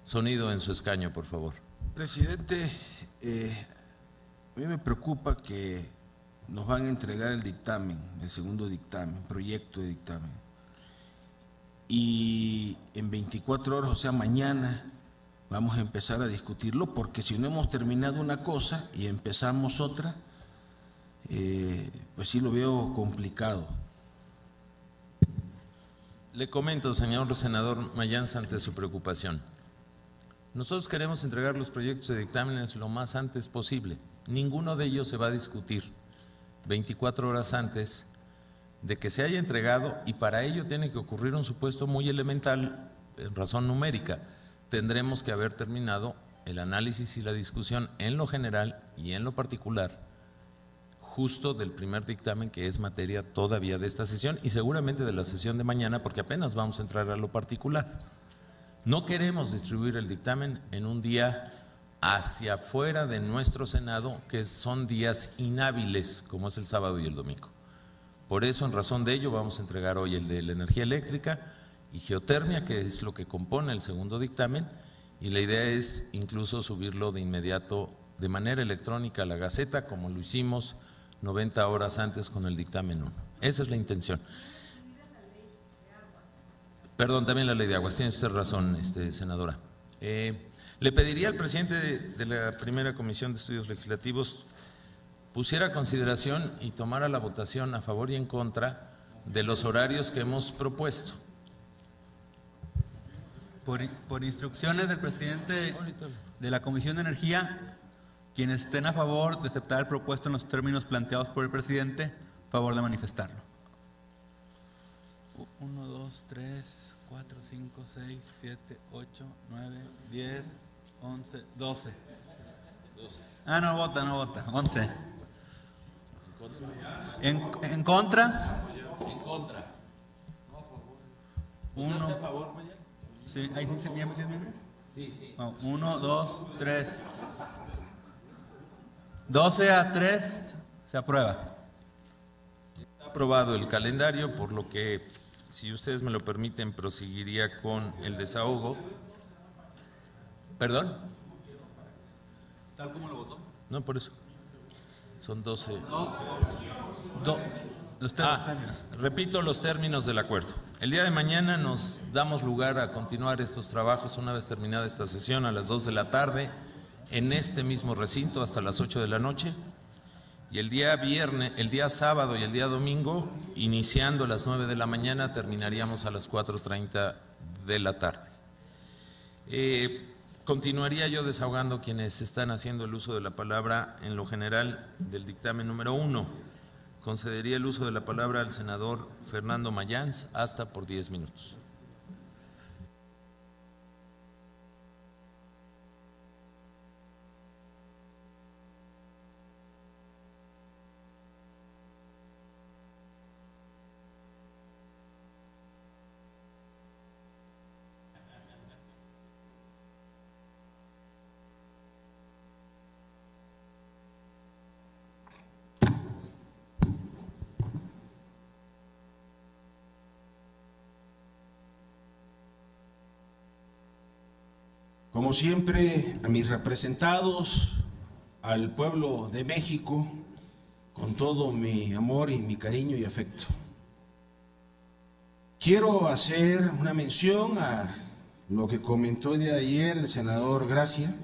sonido en su escaño, por favor. Presidente, a mí me preocupa que nos van a entregar el dictamen, el segundo dictamen, proyecto de dictamen. Y en 24 horas, o sea, mañana, vamos a empezar a discutirlo, porque si no hemos terminado una cosa y empezamos otra, pues sí lo veo complicado. Le comento, señor senador Mayans, ante su preocupación. Nosotros queremos entregar los proyectos de dictámenes lo más antes posible. Ninguno de ellos se va a discutir 24 horas antes de que se haya entregado, y para ello tiene que ocurrir un supuesto muy elemental, en razón numérica. Tendremos que haber terminado el análisis y la discusión en lo general y en lo particular justo del primer dictamen, que es materia todavía de esta sesión y seguramente de la sesión de mañana, porque apenas vamos a entrar a lo particular. No queremos distribuir el dictamen en un día hacia afuera de nuestro Senado, que son días inhábiles, como es el sábado y el domingo. Por eso, en razón de ello, vamos a entregar hoy el de la energía eléctrica y geotermia, que es lo que compone el segundo dictamen, y la idea es incluso subirlo de inmediato de manera electrónica a la Gaceta, como lo hicimos 90 horas antes con el dictamen 1. Esa es la intención. Perdón, también la ley de aguas, tiene usted razón, senadora. Le pediría al presidente de la primera Comisión de Estudios Legislativos pusiera a consideración y tomara la votación a favor y en contra de los horarios que hemos propuesto. Por instrucciones del presidente de la Comisión de Energía, quienes estén a favor de aceptar el propuesto en los términos planteados por el presidente, favor de manifestarlo. 1, 2, 3, 4, 5, 6, 7, 8, 9, 10, 11, 12. Ah, no vota, 11. ¿En contra? En contra. Uno. ¿Estás a favor, Mayans? Sí, ¿ahí sí se llama? Sí. 1, 2, 3. 12 a 3 se aprueba. Está aprobado el calendario, por lo que, si ustedes me lo permiten, proseguiría con el desahogo. ¿Perdón? ¿Tal como lo votó? No, por eso. Son 12. Los términos. Repito los términos del acuerdo. El día de mañana nos damos lugar a continuar estos trabajos una vez terminada esta sesión a las 2 de la tarde en este mismo recinto hasta las 8 de la noche. Y el día viernes, el día sábado y el día domingo, iniciando a las 9 de la mañana, terminaríamos a las 4:30 de la tarde. Continuaría yo desahogando quienes están haciendo el uso de la palabra en lo general del dictamen número 1. Concedería el uso de la palabra al senador Fernando Mayans hasta por 10 minutos. Como siempre, a mis representados, al pueblo de México, con todo mi amor y mi cariño y afecto. Quiero hacer una mención a lo que comentó el día de ayer el senador Gracia,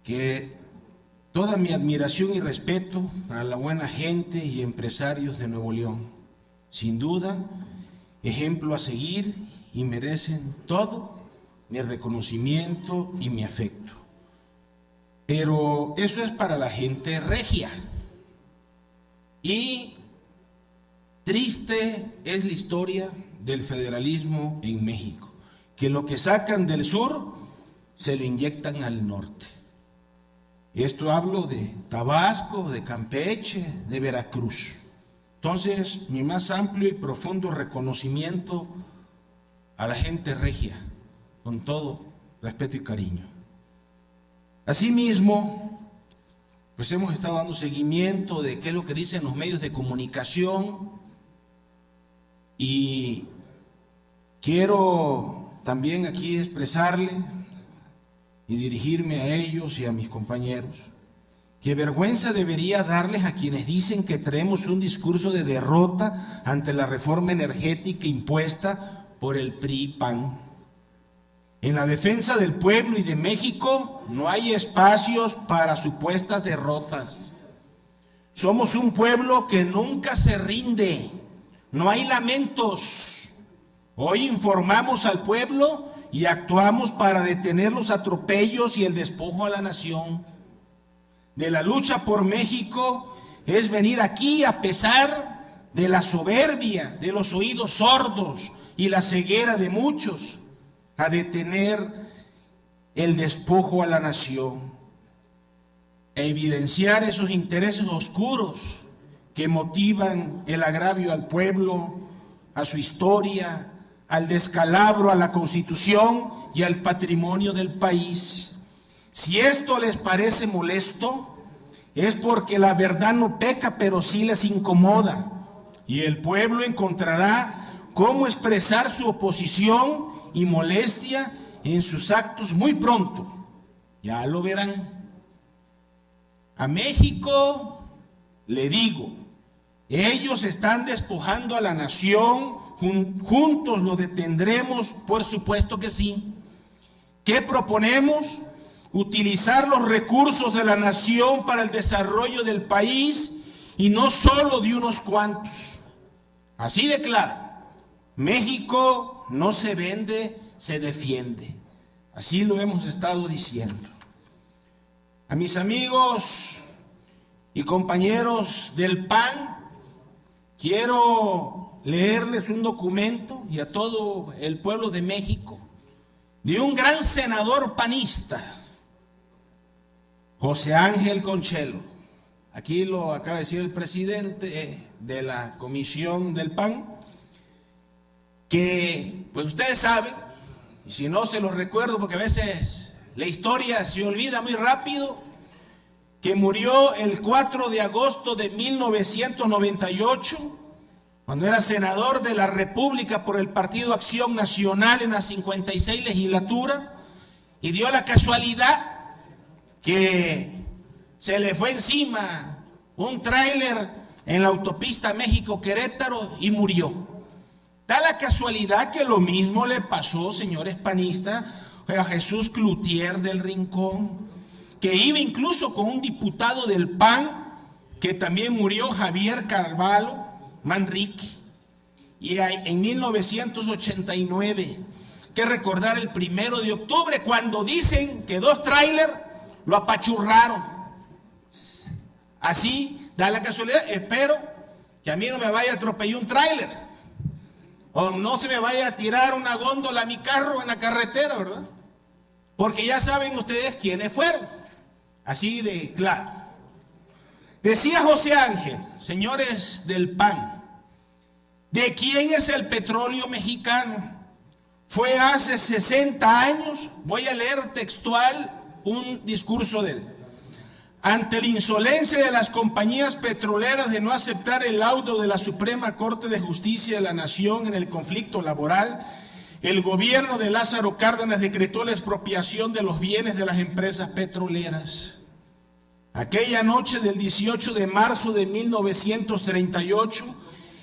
que toda mi admiración y respeto para la buena gente y empresarios de Nuevo León. Sin duda, ejemplo a seguir y merecen todo mi reconocimiento y mi afecto. Pero eso es para la gente regia. Y triste es la historia del federalismo en México, que lo que sacan del sur se lo inyectan al norte. Esto hablo de Tabasco, de Campeche, de Veracruz. Entonces, mi más amplio y profundo reconocimiento a la gente regia, con todo respeto y cariño. Asimismo, pues hemos estado dando seguimiento de qué es lo que dicen los medios de comunicación y quiero también aquí expresarle y dirigirme a ellos y a mis compañeros que vergüenza debería darles a quienes dicen que traemos un discurso de derrota ante la reforma energética impuesta por el PRI-PAN. En la defensa del pueblo y de México no hay espacios para supuestas derrotas. Somos un pueblo que nunca se rinde, no hay lamentos. Hoy informamos al pueblo y actuamos para detener los atropellos y el despojo a la nación. De la lucha por México es venir aquí a pesar de la soberbia, de los oídos sordos y la ceguera de muchos, a detener el despojo a la nación, a evidenciar esos intereses oscuros que motivan el agravio al pueblo, a su historia, al descalabro a la Constitución y al patrimonio del país. Si esto les parece molesto, es porque la verdad no peca, pero sí les incomoda. Y el pueblo encontrará cómo expresar su oposición y molestia en sus actos muy pronto. Ya lo verán. A México le digo, ellos están despojando a la nación, juntos lo detendremos, por supuesto que sí. ¿Qué proponemos? Utilizar los recursos de la nación para el desarrollo del país y no solo de unos cuantos. Así de claro, México no se vende, se defiende. Así lo hemos estado diciendo. A mis amigos y compañeros del PAN, quiero leerles un documento y a todo el pueblo de México de un gran senador panista, José Ángel Conchelo. Aquí lo acaba de decir el presidente de la comisión del PAN, que pues ustedes saben, y si no se los recuerdo porque a veces la historia se olvida muy rápido, que murió el 4 de agosto de 1998, cuando era senador de la República por el Partido Acción Nacional en la 56 legislatura, y dio la casualidad que se le fue encima un tráiler en la autopista México-Querétaro y murió. Da la casualidad que lo mismo le pasó, señores panistas, a Jesús Cloutier del Rincón, que iba incluso con un diputado del PAN, que también murió, Javier Carvalho Manrique. Y en 1989, que recordar el 1 de octubre, cuando dicen que 2 tráilers lo apachurraron. Así da la casualidad. Espero que a mí no me vaya a atropellar un tráiler, o no se me vaya a tirar una góndola a mi carro en la carretera, ¿verdad? Porque ya saben ustedes quiénes fueron. Así de claro. Decía José Ángel, señores del PAN, ¿de quién es el petróleo mexicano? Fue hace 60 años, voy a leer textual un discurso de él. Ante la insolencia de las compañías petroleras de no aceptar el laudo de la Suprema Corte de Justicia de la Nación en el conflicto laboral, el gobierno de Lázaro Cárdenas decretó la expropiación de los bienes de las empresas petroleras. Aquella noche del 18 de marzo de 1938,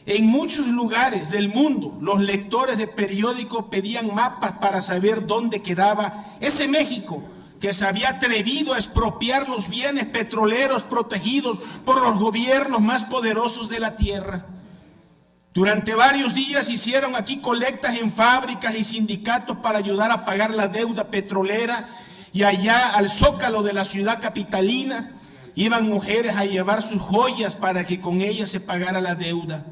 en muchos lugares del mundo, los lectores de periódicos pedían mapas para saber dónde quedaba ese México que se había atrevido a expropiar los bienes petroleros protegidos por los gobiernos más poderosos de la tierra. Durante varios días hicieron aquí colectas en fábricas y sindicatos para ayudar a pagar la deuda petrolera, y allá al zócalo de la ciudad capitalina iban mujeres a llevar sus joyas para que con ellas se pagara la deuda.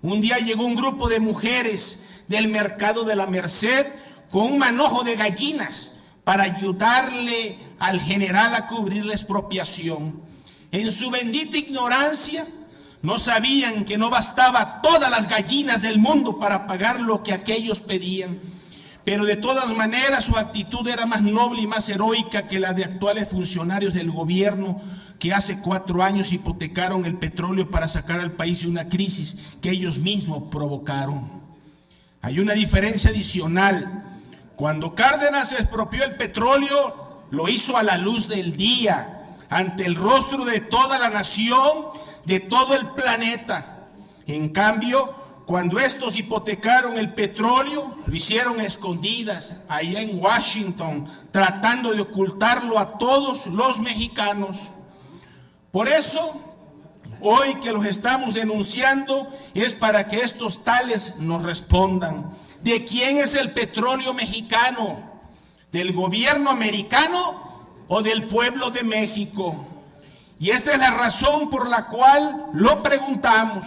Un día llegó un grupo de mujeres del mercado de la Merced con un manojo de gallinas para ayudarle al general a cubrir la expropiación. En su bendita ignorancia, no sabían que no bastaba todas las gallinas del mundo para pagar lo que aquellos pedían. Pero de todas maneras su actitud era más noble y más heroica que la de actuales funcionarios del gobierno que hace 4 años hipotecaron el petróleo para sacar al país de una crisis que ellos mismos provocaron. Hay una diferencia adicional. Cuando Cárdenas expropió el petróleo, lo hizo a la luz del día, ante el rostro de toda la nación, de todo el planeta. En cambio, cuando estos hipotecaron el petróleo, lo hicieron a escondidas, allá en Washington, tratando de ocultarlo a todos los mexicanos. Por eso, hoy que los estamos denunciando, es para que estos tales nos respondan. ¿De quién es el petróleo mexicano? ¿Del gobierno americano o del pueblo de México? Y esta es la razón por la cual lo preguntamos.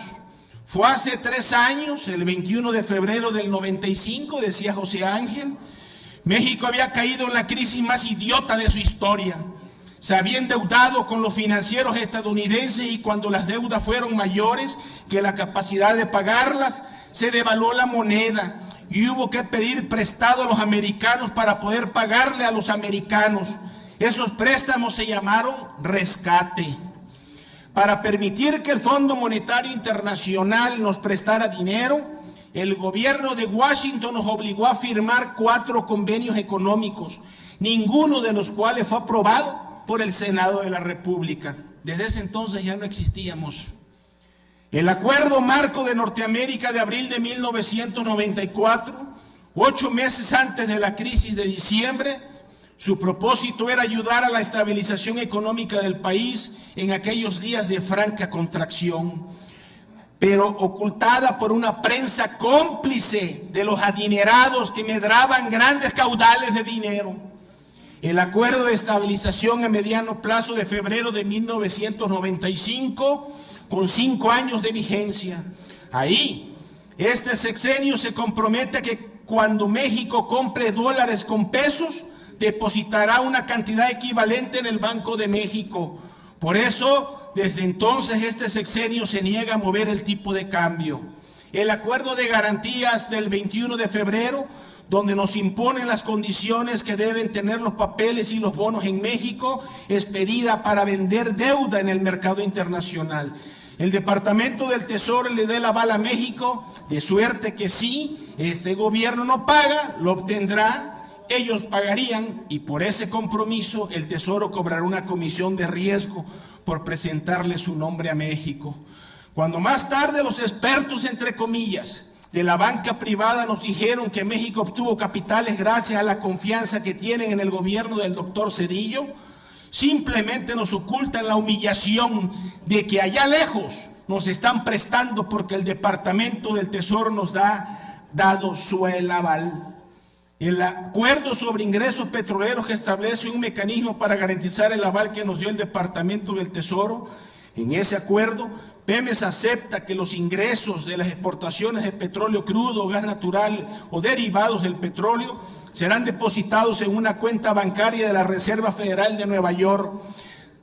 Fue hace 3 años, el 21 de febrero del 95, decía José Ángel, México había caído en la crisis más idiota de su historia. Se había endeudado con los financieros estadounidenses y cuando las deudas fueron mayores que la capacidad de pagarlas, se devaluó la moneda y hubo que pedir prestado a los americanos para poder pagarle a los americanos. Esos préstamos se llamaron rescate. Para permitir que el Fondo Monetario Internacional nos prestara dinero, el gobierno de Washington nos obligó a firmar 4 convenios económicos, ninguno de los cuales fue aprobado por el Senado de la República. Desde ese entonces ya no existíamos. El Acuerdo Marco de Norteamérica de abril de 1994, 8 meses antes de la crisis de diciembre, su propósito era ayudar a la estabilización económica del país en aquellos días de franca contracción, pero ocultada por una prensa cómplice de los adinerados que medraban grandes caudales de dinero. El Acuerdo de Estabilización a Mediano Plazo de febrero de 1995, con 5 años de vigencia. Ahí, este sexenio se compromete a que cuando México compre dólares con pesos, depositará una cantidad equivalente en el Banco de México. Por eso, desde entonces, este sexenio se niega a mover el tipo de cambio. El Acuerdo de Garantías del 21 de febrero, donde nos imponen las condiciones que deben tener los papeles y los bonos en México, es pedida para vender deuda en el mercado internacional. El Departamento del Tesoro le dé el aval a México, de suerte que si este gobierno no paga, lo obtendrá. Ellos pagarían y por ese compromiso el Tesoro cobrará una comisión de riesgo por presentarle su nombre a México. Cuando más tarde los expertos, entre comillas, de la banca privada nos dijeron que México obtuvo capitales gracias a la confianza que tienen en el gobierno del doctor Zedillo, simplemente nos ocultan la humillación de que allá lejos nos están prestando porque el Departamento del Tesoro nos ha dado su aval. El acuerdo sobre ingresos petroleros que establece un mecanismo para garantizar el aval que nos dio el Departamento del Tesoro, en ese acuerdo, Pemex acepta que los ingresos de las exportaciones de petróleo crudo, gas natural o derivados del petróleo serán depositados en una cuenta bancaria de la Reserva Federal de Nueva York,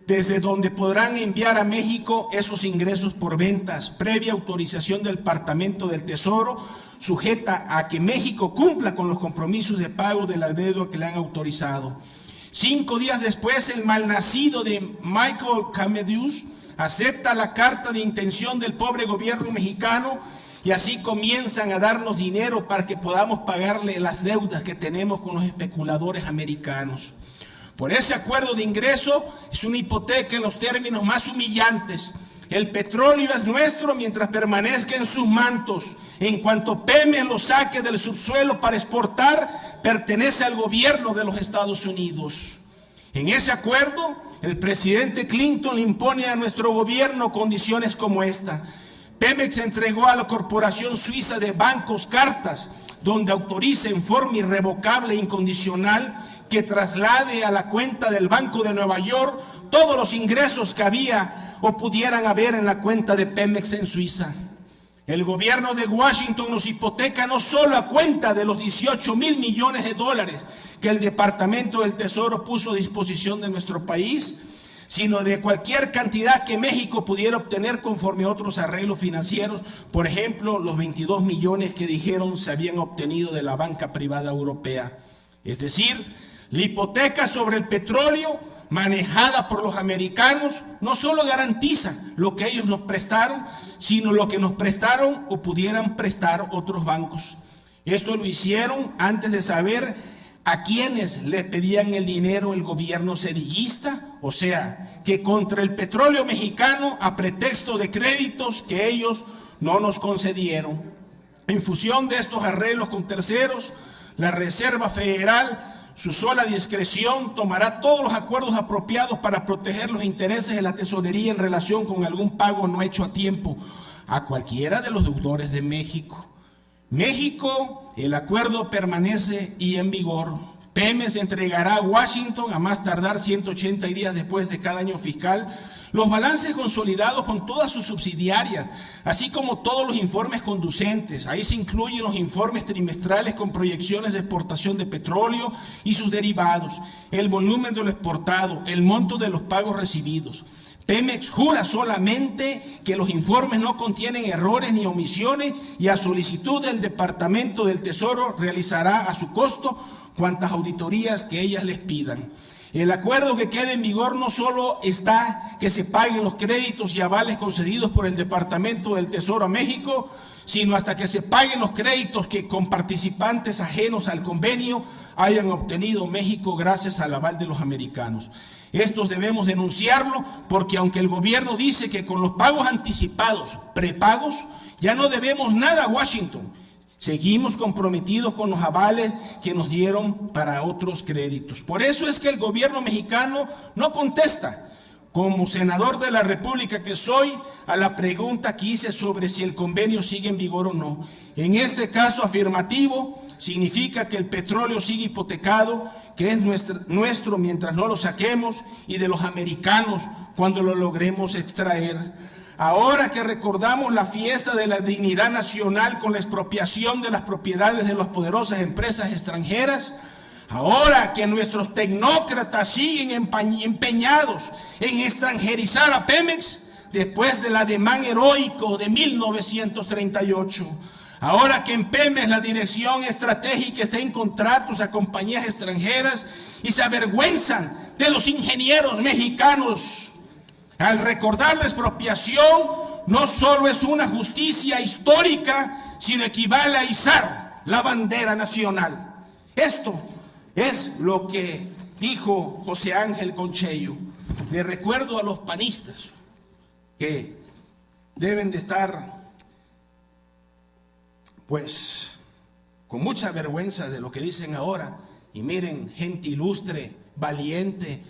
desde donde podrán enviar a México esos ingresos por ventas, previa autorización del Departamento del Tesoro, sujeta a que México cumpla con los compromisos de pago de la deuda que le han autorizado. 5 días después, el malnacido de Michael Camedeus acepta la carta de intención del pobre gobierno mexicano y así comienzan a darnos dinero para que podamos pagarle las deudas que tenemos con los especuladores americanos. Por ese acuerdo de ingreso es una hipoteca en los términos más humillantes. El petróleo es nuestro mientras permanezca en sus mantos. En cuanto Pemex lo saque del subsuelo para exportar, pertenece al gobierno de los Estados Unidos. En ese acuerdo, el presidente Clinton le impone a nuestro gobierno condiciones como esta. Pemex entregó a la corporación suiza de bancos cartas donde autoriza en forma irrevocable e incondicional que traslade a la cuenta del Banco de Nueva York todos los ingresos que había o pudieran haber en la cuenta de Pemex en Suiza. El gobierno de Washington nos hipoteca no solo a cuenta de los 18,000 millones de dólares que el Departamento del Tesoro puso a disposición de nuestro país, sino de cualquier cantidad que México pudiera obtener conforme a otros arreglos financieros. Por ejemplo, los 22 millones que dijeron se habían obtenido de la banca privada europea. Es decir, la hipoteca sobre el petróleo manejada por los americanos no solo garantiza lo que ellos nos prestaron, sino lo que nos prestaron o pudieran prestar otros bancos. Esto lo hicieron antes de saber a quienes le pedían el dinero el gobierno sedillista, o sea, que contra el petróleo mexicano a pretexto de créditos que ellos no nos concedieron. En función de estos arreglos con terceros, la Reserva Federal, su sola discreción, tomará todos los acuerdos apropiados para proteger los intereses de la tesorería en relación con algún pago no hecho a tiempo a cualquiera de los deudores de México. México, el acuerdo permanece y en vigor. Pemex entregará a Washington, a más tardar 180 días después de cada año fiscal, los balances consolidados con todas sus subsidiarias, así como todos los informes conducentes. Ahí se incluyen los informes trimestrales con proyecciones de exportación de petróleo y sus derivados, el volumen de lo exportado, el monto de los pagos recibidos. Pemex jura solamente que los informes no contienen errores ni omisiones y a solicitud del Departamento del Tesoro realizará a su costo cuantas auditorías que ellas les pidan. El acuerdo que queda en vigor no solo está que se paguen los créditos y avales concedidos por el Departamento del Tesoro a México, sino hasta que se paguen los créditos que con participantes ajenos al convenio hayan obtenido México gracias al aval de los americanos. Estos debemos denunciarlo porque aunque el gobierno dice que con los pagos anticipados, prepagos, ya no debemos nada a Washington, seguimos comprometidos con los avales que nos dieron para otros créditos. Por eso es que el gobierno mexicano no contesta, como senador de la República que soy, a la pregunta que hice sobre si el convenio sigue en vigor o no. En este caso afirmativo, significa que el petróleo sigue hipotecado, que es nuestro mientras no lo saquemos, y de los americanos cuando lo logremos extraer. Ahora que recordamos la fiesta de la dignidad nacional con la expropiación de las propiedades de las poderosas empresas extranjeras, ahora que nuestros tecnócratas siguen empeñados en extranjerizar a Pemex después del ademán heroico de 1938, ahora que en Pemex la dirección estratégica está en contratos a compañías extranjeras y se avergüenzan de los ingenieros mexicanos. Al recordar la expropiación, no solo es una justicia histórica, sino equivale a izar la bandera nacional. Esto es lo que dijo José Ángel Conchello. Le recuerdo a los panistas que deben de estar, pues, con mucha vergüenza de lo que dicen ahora. Y miren, gente ilustre, valiente,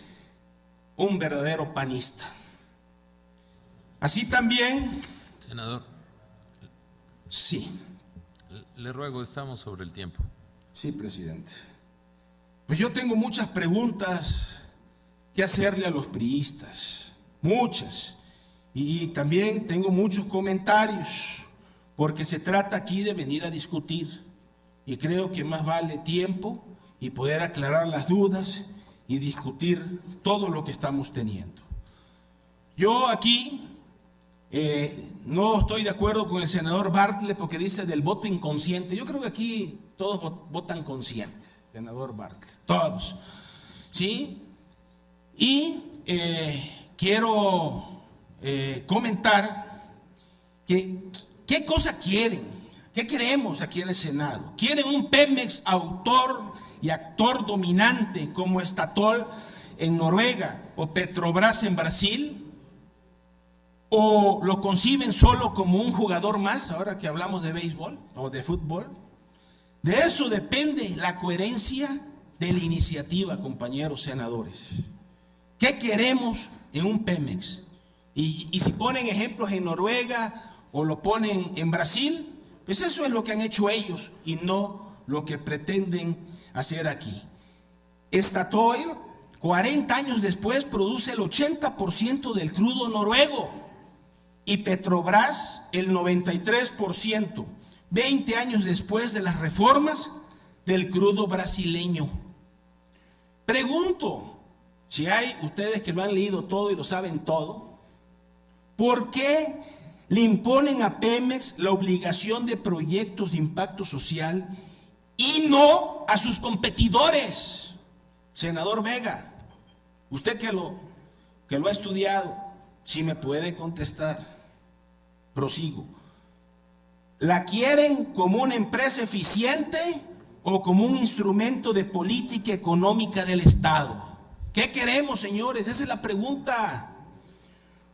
un verdadero panista. Así también, senador, sí. Le ruego, estamos sobre el tiempo. Sí, presidente. Pues yo tengo muchas preguntas que hacerle a los priistas, muchas. Y también tengo muchos comentarios, porque se trata aquí de venir a discutir. Y creo que más vale tiempo y poder aclarar las dudas y discutir todo lo que estamos teniendo. Yo aquí no estoy de acuerdo con el senador Bartlett porque dice del voto inconsciente. Yo creo que aquí todos votan conscientes, senador Bartlett, todos, ¿sí? Y quiero comentar que qué cosa quieren, qué queremos aquí en el Senado. ¿Quieren un Pemex autor y actor dominante como Statoil en Noruega o Petrobras en Brasil? ¿O lo conciben solo como un jugador más, ahora que hablamos de béisbol o de fútbol? De eso depende la coherencia de la iniciativa, compañeros senadores. ¿Qué queremos en un Pemex? Y si ponen ejemplos en Noruega o lo ponen en Brasil, pues eso es lo que han hecho ellos y no lo que pretenden hacer aquí. Statoil, 40 años después, produce el 80% del crudo noruego. y Petrobras el 93%, 20 años después de las reformas del crudo brasileño. Pregunto, si hay ustedes que lo han leído todo y lo saben todo, ¿por qué le imponen a Pemex la obligación de proyectos de impacto social y no a sus competidores? Senador Vega, usted que lo ha estudiado, si me puede contestar, prosigo. ¿La quieren como una empresa eficiente o como un instrumento de política económica del Estado? ¿Qué queremos, señores? Esa es la pregunta.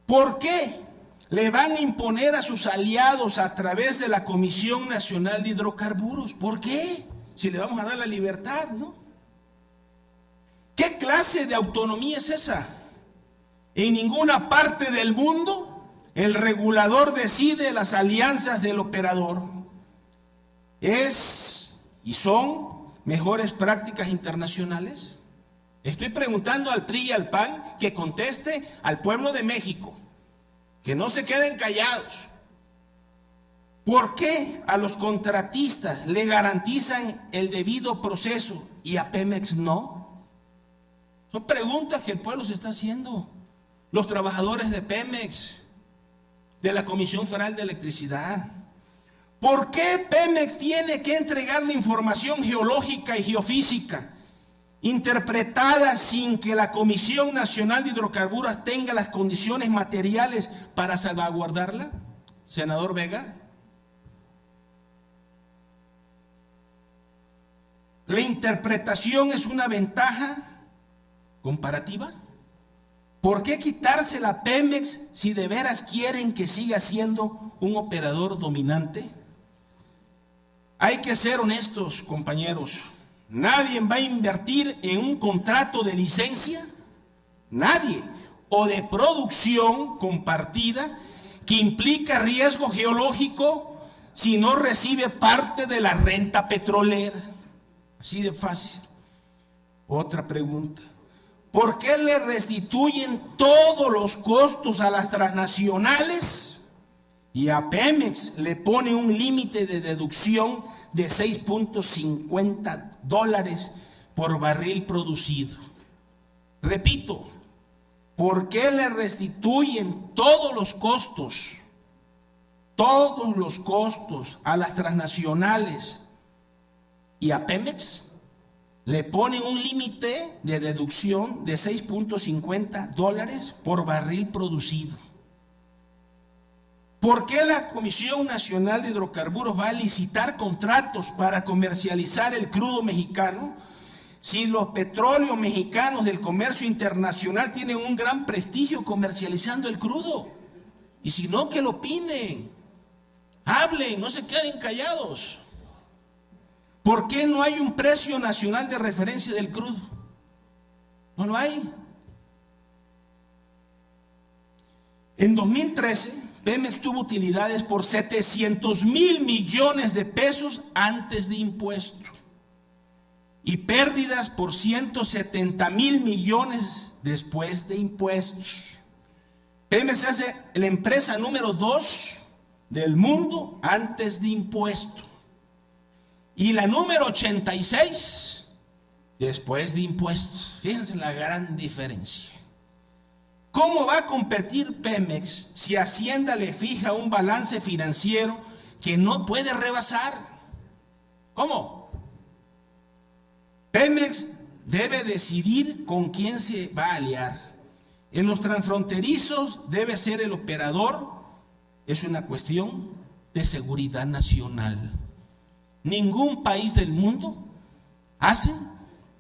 ¿Por qué le van a imponer a sus aliados a través de la Comisión Nacional de Hidrocarburos? ¿Por qué? Si le vamos a dar la libertad, ¿no? ¿Qué clase de autonomía es esa? En ninguna parte del mundo el regulador decide las alianzas del operador. ¿Es y son mejores prácticas internacionales? Estoy preguntando al PRI y al PAN que conteste al pueblo de México, que no se queden callados. ¿Por qué a los contratistas le garantizan el debido proceso y a Pemex no? Son preguntas que el pueblo se está haciendo. Los trabajadores de Pemex, de la Comisión Federal de Electricidad. ¿Por qué Pemex tiene que entregar la información geológica y geofísica interpretada sin que la Comisión Nacional de Hidrocarburos tenga las condiciones materiales para salvaguardarla? Senador Vega. ¿La interpretación es una ventaja comparativa? ¿Por qué quitársela a Pemex si de veras quieren que siga siendo un operador dominante? Hay que ser honestos, compañeros. Nadie va a invertir en un contrato de licencia, nadie, o de producción compartida que implica riesgo geológico si no recibe parte de la renta petrolera. Así de fácil. Otra pregunta. ¿Por qué le restituyen todos los costos a las transnacionales y a Pemex le ponen un límite de deducción de $6.50 por barril producido? Repito, ¿por qué le restituyen todos los costos a las transnacionales y a Pemex le ponen un límite de deducción de $6.50 por barril producido? ¿Por qué la Comisión Nacional de Hidrocarburos va a licitar contratos para comercializar el crudo mexicano si los petróleos mexicanos del comercio internacional tienen un gran prestigio comercializando el crudo? Y si no, que lo opinen, hablen, no se queden callados. ¿Por qué no hay un precio nacional de referencia del crudo? No lo hay. En 2013, Pemex tuvo utilidades por 700,000 millones de pesos antes de impuesto y pérdidas por 170,000 millones después de impuestos. Pemex es la empresa número 2 del mundo antes de impuesto y la número 86 después de impuestos. Fíjense la gran diferencia. ¿Cómo va a competir Pemex si Hacienda le fija un balance financiero que no puede rebasar? ¿Cómo? Pemex debe decidir con quién se va a aliar. En los transfronterizos debe ser el operador. Es una cuestión de seguridad nacional. Ningún país del mundo hace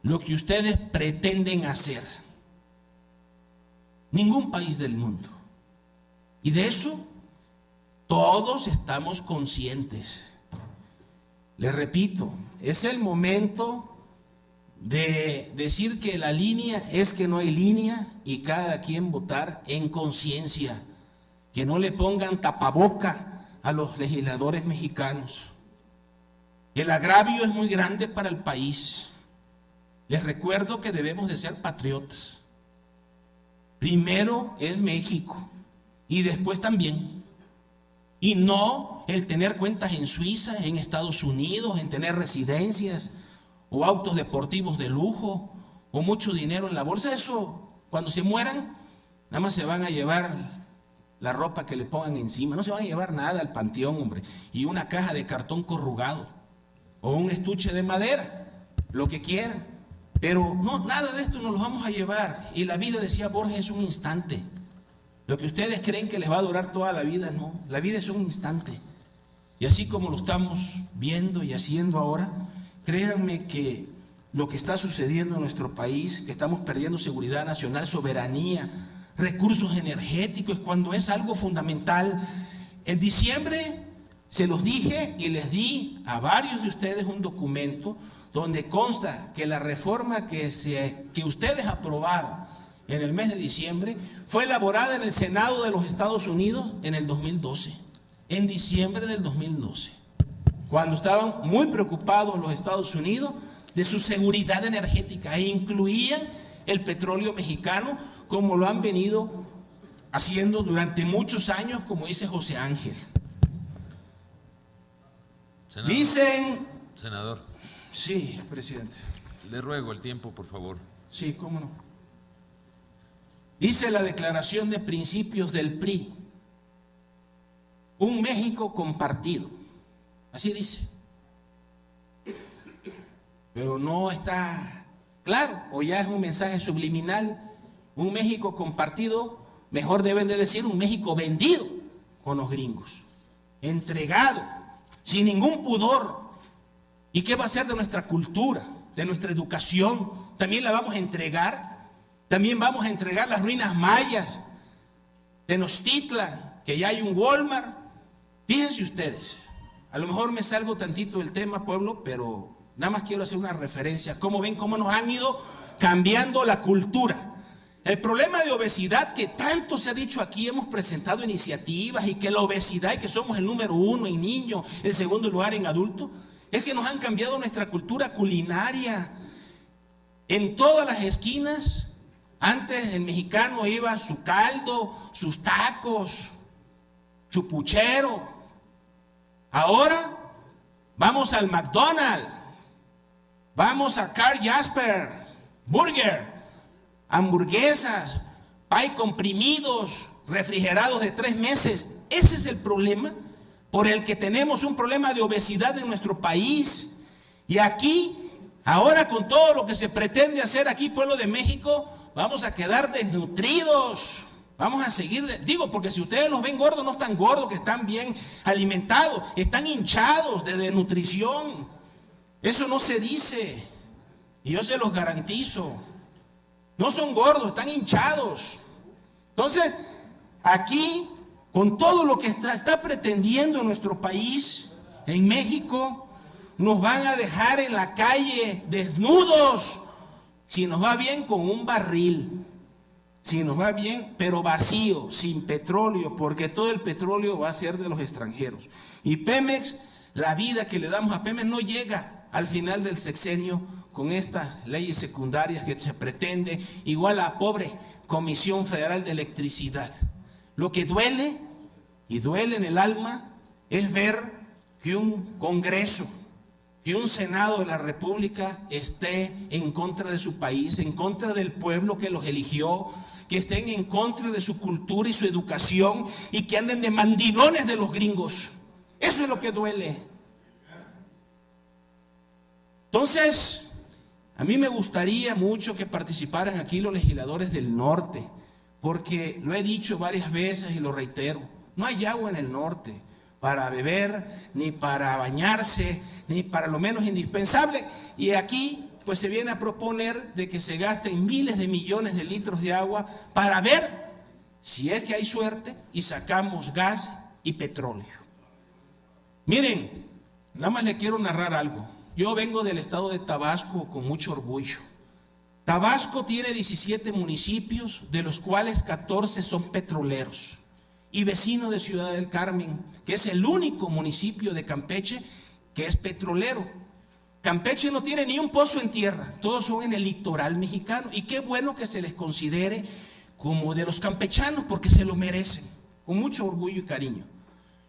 lo que ustedes pretenden hacer. Ningún país del mundo. Y de eso todos estamos conscientes. Les repito, es el momento de decir que la línea es que no hay línea y cada quien votar en conciencia. Que no le pongan tapaboca a los legisladores mexicanos. El agravio es muy grande para el país. Les recuerdo que debemos de ser patriotas. Primero es México y después también y no el tener cuentas en Suiza, en Estados Unidos, en tener residencias o autos deportivos de lujo o mucho dinero en la bolsa. Eso, cuando se mueran, nada más se van a llevar la ropa que le pongan encima, no se van a llevar nada al panteón, hombre, y una caja de cartón corrugado o un estuche de madera, lo que quieran, pero no, nada de esto nos lo vamos a llevar. Y la vida, decía Borges, es un instante. Lo que ustedes creen que les va a durar toda la vida, no, la vida es un instante. Y así como lo estamos viendo y haciendo ahora, créanme que lo que está sucediendo en nuestro país, que estamos perdiendo seguridad nacional, soberanía, recursos energéticos, cuando es algo fundamental. En diciembre se los dije y les di a varios de ustedes un documento donde consta que la reforma que ustedes aprobaron en el mes de diciembre fue elaborada en el Senado de los Estados Unidos en el 2012, en diciembre del 2012, cuando estaban muy preocupados los Estados Unidos de su seguridad energética, e incluían el petróleo mexicano, como lo han venido haciendo durante muchos años, como dice José Ángel. Senador, Dicen... Senador, Sí, presidente. le ruego el tiempo, por favor. Sí, cómo no. Dice la declaración de principios del PRI, un México compartido. Así dice. Pero no está claro, o ya es un mensaje subliminal. Un México compartido, mejor deben de decir un México vendido con los gringos, entregado, sin ningún pudor. ¿Y qué va a ser de nuestra cultura, de nuestra educación? También la vamos a entregar. También vamos a entregar las ruinas mayas, Tenochtitlan, que ya hay un Walmart. Fíjense ustedes, a lo mejor me salgo tantito del tema, pueblo, pero nada más quiero hacer una referencia. ¿Cómo ven cómo nos han ido cambiando la cultura? El problema de obesidad que tanto se ha dicho aquí, hemos presentado iniciativas, y que la obesidad, y que somos el número 1 en niños, el segundo lugar en adultos, es que nos han cambiado nuestra cultura culinaria. En todas las esquinas, antes el mexicano iba a su caldo, sus tacos, su puchero. Ahora vamos al McDonald's, vamos a Carl Jasper, Burger, hamburguesas, pay comprimidos, refrigerados de 3 meses. Ese es el problema por el que tenemos un problema de obesidad en nuestro país. Y aquí, ahora con todo lo que se pretende hacer aquí, pueblo de México, vamos a quedar desnutridos. Vamos a seguir, digo, porque si ustedes los ven gordos, no están gordos, que están bien alimentados, están hinchados de desnutrición. Eso no se dice, y yo se los garantizo. No son gordos, están hinchados. Entonces, aquí, con todo lo que está pretendiendo en nuestro país, en México, nos van a dejar en la calle desnudos. Si nos va bien, con un barril. Si nos va bien, pero vacío, sin petróleo, porque todo el petróleo va a ser de los extranjeros. Y Pemex, la vida que le damos a Pemex no llega al final del sexenio con estas leyes secundarias que se pretende, igual a la pobre Comisión Federal de Electricidad. Lo que duele, y duele en el alma, es ver que un Congreso, que un Senado de la República esté en contra de su país, en contra del pueblo que los eligió, que estén en contra de su cultura y su educación, y que anden de mandilones de los gringos. Eso es lo que duele. Entonces, a mí me gustaría mucho que participaran aquí los legisladores del norte, porque lo he dicho varias veces y lo reitero, no hay agua en el norte para beber, ni para bañarse, ni para lo menos indispensable. Y aquí pues se viene a proponer de que se gasten miles de millones de litros de agua para ver si es que hay suerte y sacamos gas y petróleo. Miren, nada más le quiero narrar algo. Yo vengo del estado de Tabasco con mucho orgullo. Tabasco tiene 17 municipios, de los cuales 14 son petroleros. Y vecino de Ciudad del Carmen, que es el único municipio de Campeche que es petrolero. Campeche no tiene ni un pozo en tierra, todos son en el litoral mexicano. Y qué bueno que se les considere como de los campechanos, porque se lo merecen, con mucho orgullo y cariño.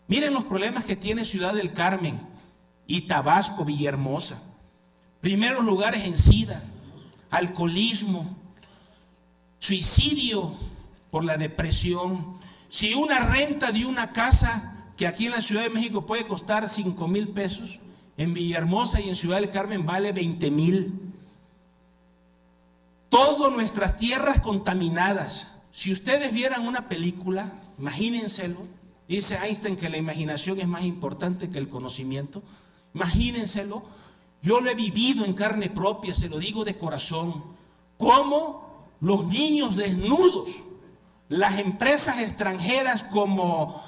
Miren los problemas que tiene Ciudad del Carmen y Tabasco, Villahermosa. Primeros lugares en SIDA, alcoholismo, suicidio por la depresión. Si una renta de una casa que aquí en la Ciudad de México puede costar 5,000 pesos, en Villahermosa y en Ciudad del Carmen vale 20,000. Todas nuestras tierras contaminadas. Si ustedes vieran una película, imagínenselo. Dice Einstein que la imaginación es más importante que el conocimiento. Imagínenselo. Yo lo he vivido en carne propia, se lo digo de corazón. Cómo los niños desnudos, las empresas extranjeras como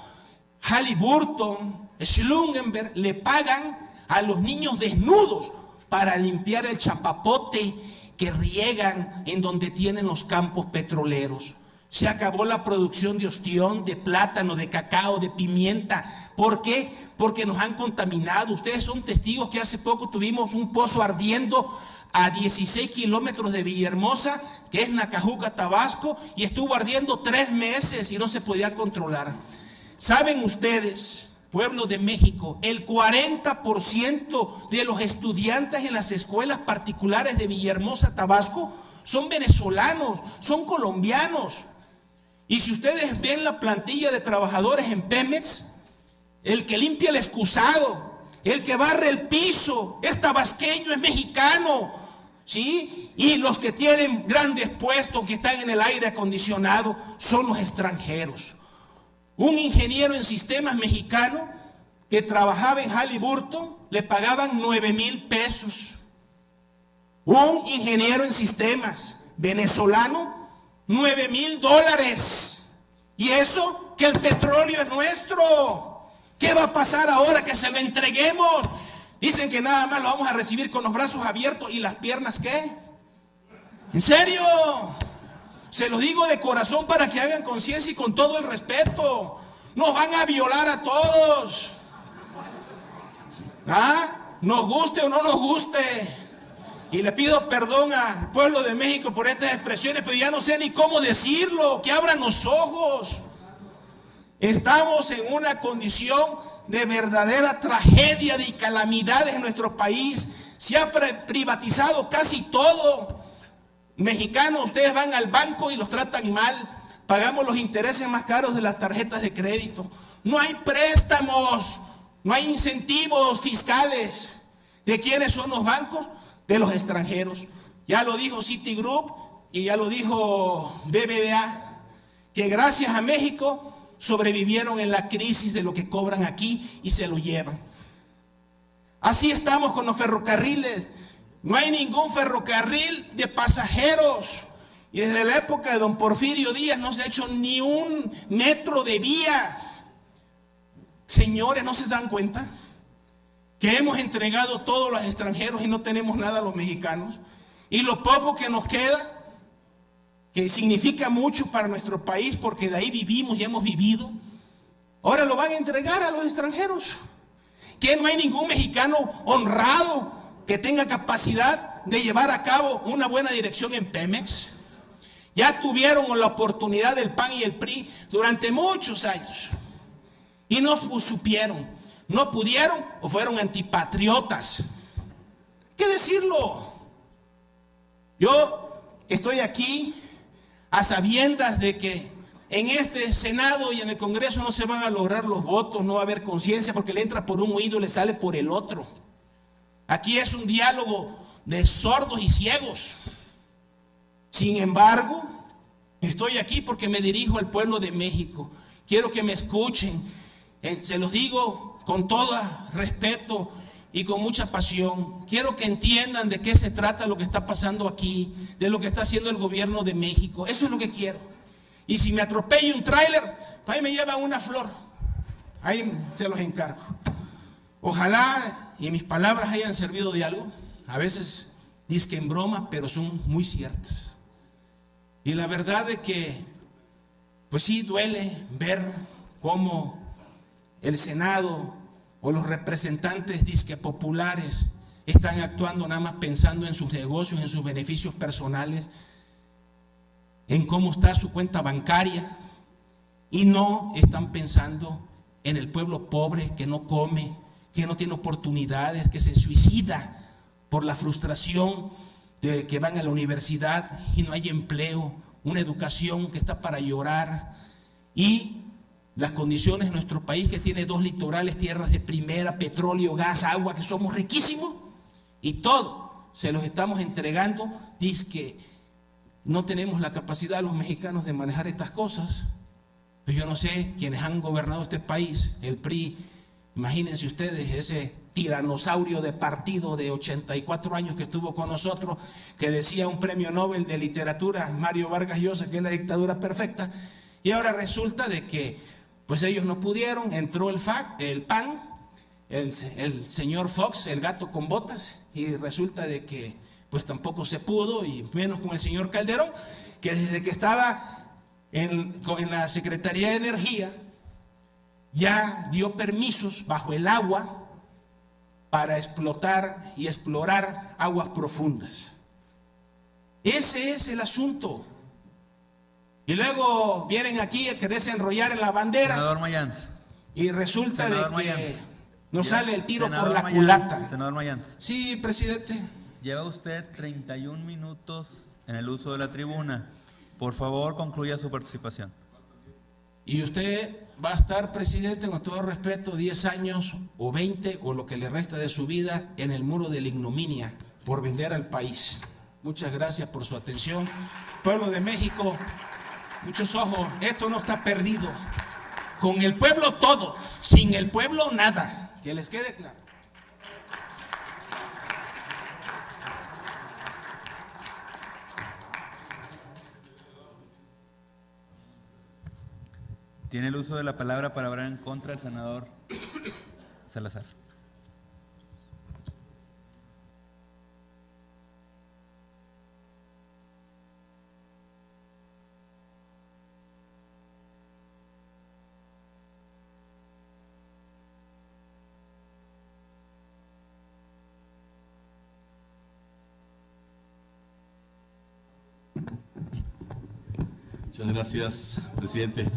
Halliburton, Schlumberger, le pagan a los niños desnudos para limpiar el chapapote que riegan en donde tienen los campos petroleros. Se acabó la producción de ostión, de plátano, de cacao, de pimienta. ¿Por qué? Porque nos han contaminado. Ustedes son testigos que hace poco tuvimos un pozo ardiendo a 16 kilómetros de Villahermosa, que es Nacajuca, Tabasco, y estuvo ardiendo 3 meses y no se podía controlar. ¿Saben ustedes, pueblo de México, el 40% de los estudiantes en las escuelas particulares de Villahermosa, Tabasco, son venezolanos, son colombianos? Y si ustedes ven la plantilla de trabajadores en Pemex, el que limpia el excusado, el que barre el piso, es tabasqueño, es mexicano, ¿sí? Y los que tienen grandes puestos, que están en el aire acondicionado, son los extranjeros. Un ingeniero en sistemas mexicano que trabajaba en Halliburton, le pagaban 9,000 pesos. Un ingeniero en sistemas venezolano, $9,000. Y eso que el petróleo es nuestro. ¿Qué va a pasar ahora que se lo entreguemos? Dicen que nada más lo vamos a recibir con los brazos abiertos y las piernas, ¿qué? ¿En serio? Se los digo de corazón para que hagan conciencia y con todo el respeto. Nos van a violar a todos. ¿Ah? Nos guste o no nos guste. Y le pido perdón al pueblo de México por estas expresiones, pero ya no sé ni cómo decirlo. Que abran los ojos. Estamos en una condición de verdadera tragedia y calamidades en nuestro país. Se ha privatizado casi todo. Mexicanos, ustedes van al banco y los tratan mal. Pagamos los intereses más caros de las tarjetas de crédito. No hay préstamos, no hay incentivos fiscales. ¿De quiénes son los bancos? De los extranjeros. Ya lo dijo Citigroup y ya lo dijo BBVA, que gracias a México sobrevivieron en la crisis de lo que cobran aquí y se lo llevan. Así estamos con los ferrocarriles. No hay ningún ferrocarril de pasajeros. Y desde la época de don Porfirio Díaz no se ha hecho ni un metro de vía. Señores, ¿no se dan cuenta que hemos entregado todo a los extranjeros y no tenemos nada a los mexicanos? Y lo poco que nos queda, que significa mucho para nuestro país porque de ahí vivimos y hemos vivido, ahora lo van a entregar a los extranjeros. Que no hay ningún mexicano honrado que tenga capacidad de llevar a cabo una buena dirección en Pemex. Ya tuvieron la oportunidad del PAN y el PRI durante muchos años y no supieron, no pudieron o fueron antipatriotas. ¿Qué decirlo? Yo estoy aquí a sabiendas de que en este Senado y en el Congreso no se van a lograr los votos, no va a haber conciencia porque le entra por un oído y le sale por el otro. Aquí es un diálogo de sordos y ciegos. Sin embargo, estoy aquí porque me dirijo al pueblo de México. Quiero que me escuchen. Se los digo con todo respeto y con mucha pasión. Quiero que entiendan de qué se trata lo que está pasando aquí, de lo que está haciendo el gobierno de México. Eso es lo que quiero. Y si me atropella un tráiler, ahí me llevan una flor. Ahí se los encargo. Ojalá y mis palabras hayan servido de algo. A veces dizque en broma, pero son muy ciertas. Y la verdad es que, pues sí, duele ver cómo el Senado o los representantes dizque populares están actuando nada más pensando en sus negocios, en sus beneficios personales, en cómo está su cuenta bancaria y no están pensando en el pueblo pobre que no come, que no tiene oportunidades, que se suicida por la frustración de que van a la universidad y no hay empleo, una educación que está para llorar, y las condiciones de nuestro país, que tiene 2 litorales, tierras de primera, petróleo, gas, agua, que somos riquísimos, y todo se los estamos entregando. Dice que no tenemos la capacidad los mexicanos de manejar estas cosas. Pues yo no sé, quienes han gobernado este país, el PRI, imagínense ustedes ese tiranosaurio de partido de 84 años que estuvo con nosotros, que decía un premio Nobel de literatura, Mario Vargas Llosa, que es la dictadura perfecta, y ahora resulta de que pues ellos no pudieron, entró el PAN, el señor Fox, el gato con botas, y resulta de que pues tampoco se pudo, y menos con el señor Calderón, que desde que estaba en la Secretaría de Energía ya dio permisos bajo el agua para explotar y explorar aguas profundas. Ese es el asunto. Y luego vienen aquí a quererse enrollar en la bandera. Senador Mayans. Y resulta Senador de que Mayans. nos sale el tiro Senador por la Mayans. culata. Senador Mayans. Sí, presidente. Lleva usted 31 minutos en el uso de la tribuna. Por favor, concluya su participación. Y usted va a estar, presidente, con todo respeto, 10 años o 20 o lo que le resta de su vida en el muro de la ignominia por vender al país. Muchas gracias por su atención. Pueblo de México, muchos ojos, esto no está perdido. Con el pueblo todo, sin el pueblo nada. Que les quede claro. Tiene el uso de la palabra para hablar en contra del senador Salazar. Muchas gracias, presidente.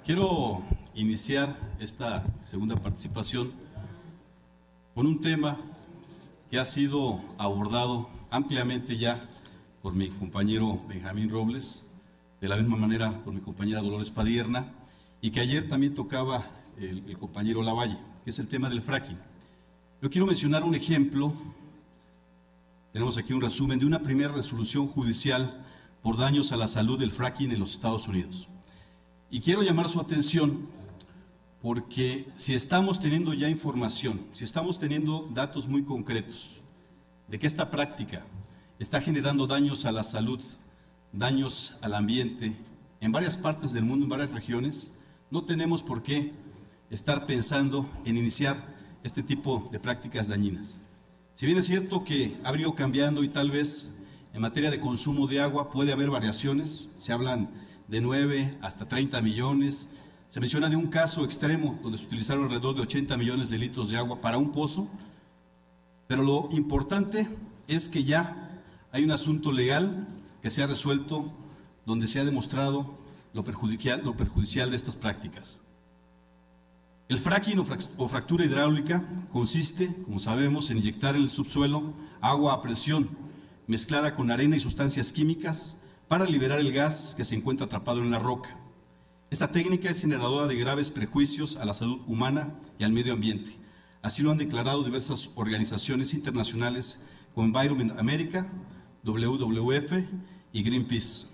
Quiero iniciar esta segunda participación con un tema que ha sido abordado ampliamente ya por mi compañero Benjamín Robles, de la misma manera por mi compañera Dolores Padierna, y que ayer también tocaba el compañero Lavalle, que es el tema del fracking. Yo quiero mencionar un ejemplo. Tenemos aquí un resumen de una primera resolución judicial por daños a la salud del fracking en los Estados Unidos. Y quiero llamar su atención porque si estamos teniendo ya información, si estamos teniendo datos muy concretos de que esta práctica está generando daños a la salud, daños al ambiente en varias partes del mundo, en varias regiones, no tenemos por qué estar pensando en iniciar este tipo de prácticas dañinas. Si bien es cierto que ha venido cambiando y tal vez en materia de consumo de agua puede haber variaciones, se hablan de 9 hasta 30 millones, se menciona de un caso extremo donde se utilizaron alrededor de 80 millones de litros de agua para un pozo, pero lo importante es que ya hay un asunto legal que se ha resuelto donde se ha demostrado lo perjudicial de estas prácticas. El fracking o fractura hidráulica consiste, como sabemos, en inyectar en el subsuelo agua a presión mezclada con arena y sustancias químicas para liberar el gas que se encuentra atrapado en la roca. Esta técnica es generadora de graves prejuicios a la salud humana y al medio ambiente. Así lo han declarado diversas organizaciones internacionales como Environment America, WWF y Greenpeace.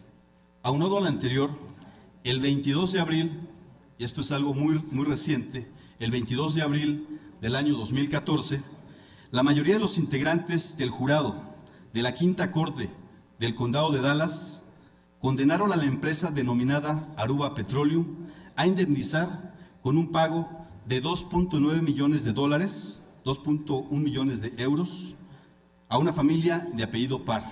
Aunado a lo anterior, el 22 de abril, y esto es algo muy reciente, el 22 de abril del año 2014, la mayoría de los integrantes del jurado de la Quinta Corte del Condado de Dallas condenaron a la empresa denominada Aruba Petroleum a indemnizar con un pago de $2.9 millones, 2.1 millones de euros, a una familia de apellido Parr,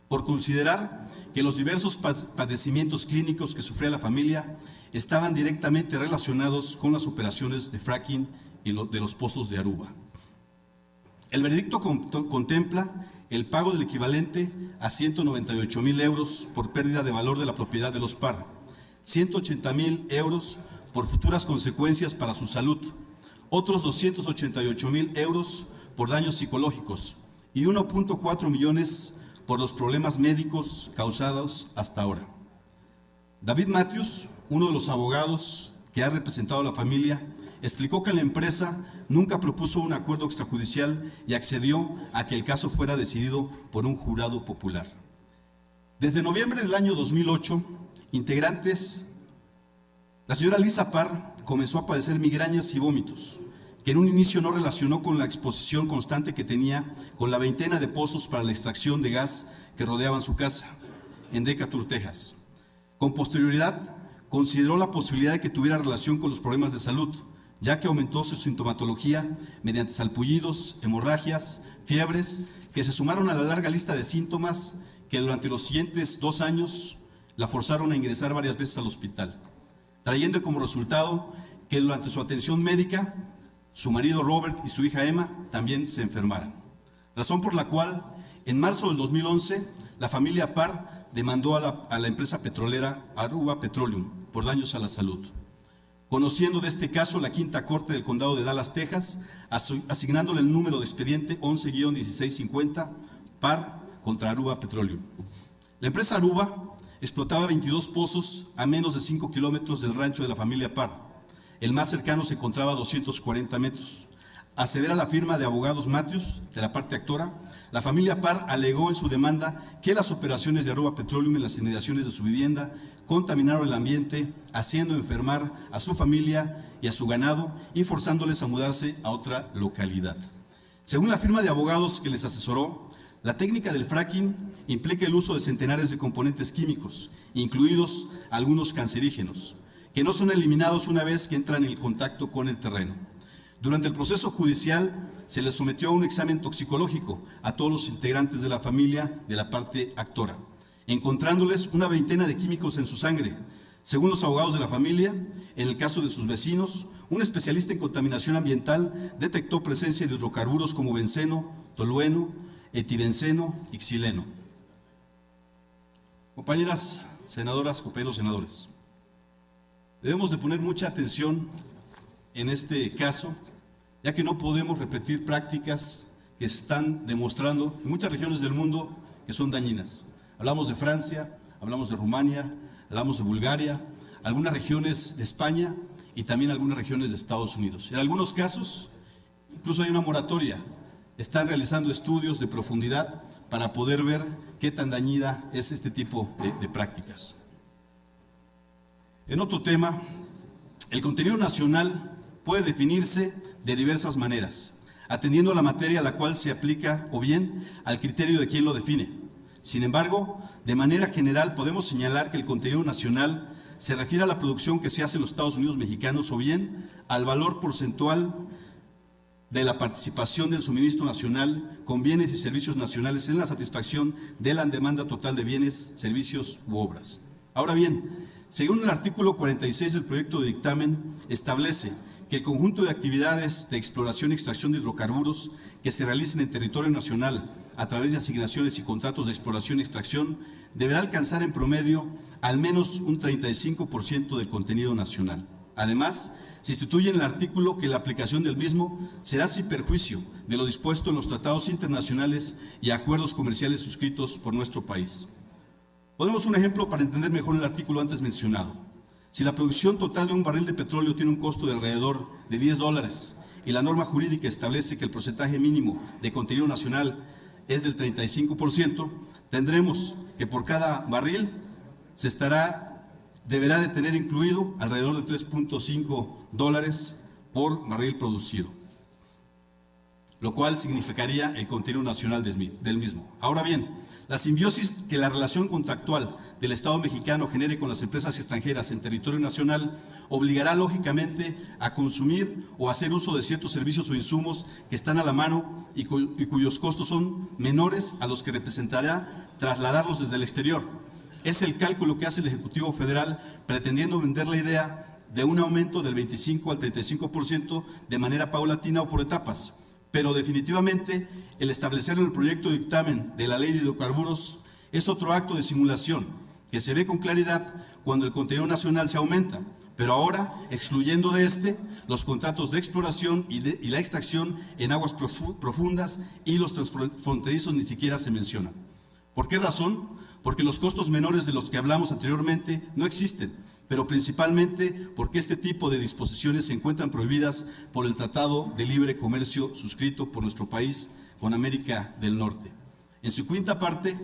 por considerar que los diversos padecimientos clínicos que sufría la familia estaban directamente relacionados con las operaciones de fracking y de los pozos de Aruba. El veredicto contempla el pago del equivalente a 198,000 euros por pérdida de valor de la propiedad de los Parr, 180,000 euros por futuras consecuencias para su salud, otros 288,000 euros por daños psicológicos y 1.4 millones por los problemas médicos causados hasta ahora. David Matthews, uno de los abogados que ha representado a la familia, explicó que la empresa nunca propuso un acuerdo extrajudicial y accedió a que el caso fuera decidido por un jurado popular. Desde noviembre del año 2008, la señora Lisa Parr comenzó a padecer migrañas y vómitos, que en un inicio no relacionó con la exposición constante que tenía con la veintena de pozos para la extracción de gas que rodeaban su casa, en Decatur, Texas. Con posterioridad, consideró la posibilidad de que tuviera relación con los problemas de salud, ya que aumentó su sintomatología mediante salpullidos, hemorragias, fiebres, que se sumaron a la larga lista de síntomas que durante los siguientes 2 años la forzaron a ingresar varias veces al hospital, trayendo como resultado que durante su atención médica, su marido Robert y su hija Emma también se enfermaran. Razón por la cual, en marzo del 2011, la familia Parr demandó a la empresa petrolera Aruba Petroleum por daños a la salud. Conociendo de este caso la Quinta Corte del Condado de Dallas, Texas, asignándole el número de expediente 11-1650 Parr contra Aruba Petroleum. La empresa Aruba explotaba 22 pozos a menos de 5 kilómetros del rancho de la familia Parr. El más cercano se encontraba a 240 metros. Asevera la firma de abogados Matthews, de la parte actora, la familia Parr alegó en su demanda que las operaciones de Aruba Petroleum en las inmediaciones de su vivienda contaminaron el ambiente, haciendo enfermar a su familia y a su ganado y forzándoles a mudarse a otra localidad. Según la firma de abogados que les asesoró, la técnica del fracking implica el uso de centenares de componentes químicos, incluidos algunos cancerígenos, que no son eliminados una vez que entran en contacto con el terreno. Durante el proceso judicial se les sometió a un examen toxicológico a todos los integrantes de la familia de la parte actora, encontrándoles una veintena de químicos en su sangre. Según los abogados de la familia, en el caso de sus vecinos, un especialista en contaminación ambiental detectó presencia de hidrocarburos como benceno, tolueno, etibenceno y xileno. Compañeras senadoras, compañeros senadores, debemos de poner mucha atención en este caso, ya que no podemos repetir prácticas que están demostrando en muchas regiones del mundo que son dañinas. Hablamos de Francia, hablamos de Rumania, hablamos de Bulgaria, algunas regiones de España y también algunas regiones de Estados Unidos. En algunos casos, incluso hay una moratoria. Están realizando estudios de profundidad para poder ver qué tan dañina es este tipo de prácticas. En otro tema, el contenido nacional puede definirse de diversas maneras, atendiendo a la materia a la cual se aplica o bien al criterio de quien lo define. Sin embargo, de manera general podemos señalar que el contenido nacional se refiere a la producción que se hace en los Estados Unidos mexicanos o bien al valor porcentual de la participación del suministro nacional con bienes y servicios nacionales en la satisfacción de la demanda total de bienes, servicios u obras. Ahora bien, según el artículo 46 del proyecto de dictamen, establece que el conjunto de actividades de exploración y extracción de hidrocarburos que se realicen en territorio nacional a través de asignaciones y contratos de exploración y extracción deberá alcanzar en promedio al menos un 35% del contenido nacional. Además, se instituye en el artículo que la aplicación del mismo será sin perjuicio de lo dispuesto en los tratados internacionales y acuerdos comerciales suscritos por nuestro país. Ponemos un ejemplo para entender mejor el artículo antes mencionado. Si la producción total de un barril de petróleo tiene un costo de alrededor de $10 y la norma jurídica establece que el porcentaje mínimo de contenido nacional es del 35%, tendremos que por cada barril deberá de tener incluido alrededor de $3.5 por barril producido, lo cual significaría el contenido nacional del mismo. Ahora bien, la simbiosis que la relación contractual del Estado mexicano genere con las empresas extranjeras en territorio nacional obligará lógicamente a consumir o hacer uso de ciertos servicios o insumos que están a la mano y cuyos costos son menores a los que representará trasladarlos desde el exterior. Es el cálculo que hace el Ejecutivo Federal pretendiendo vender la idea de un aumento del 25 al 35% de manera paulatina o por etapas. Pero definitivamente el establecer en el proyecto de dictamen de la Ley de Hidrocarburos es otro acto de simulación que se ve con claridad cuando el contenido nacional se aumenta, pero ahora excluyendo de este los contratos de exploración y la extracción en aguas profundas y los transfronterizos ni siquiera se mencionan. ¿Por qué razón? Porque los costos menores de los que hablamos anteriormente no existen, pero principalmente porque este tipo de disposiciones se encuentran prohibidas por el Tratado de Libre Comercio suscrito por nuestro país con América del Norte. En su quinta parte,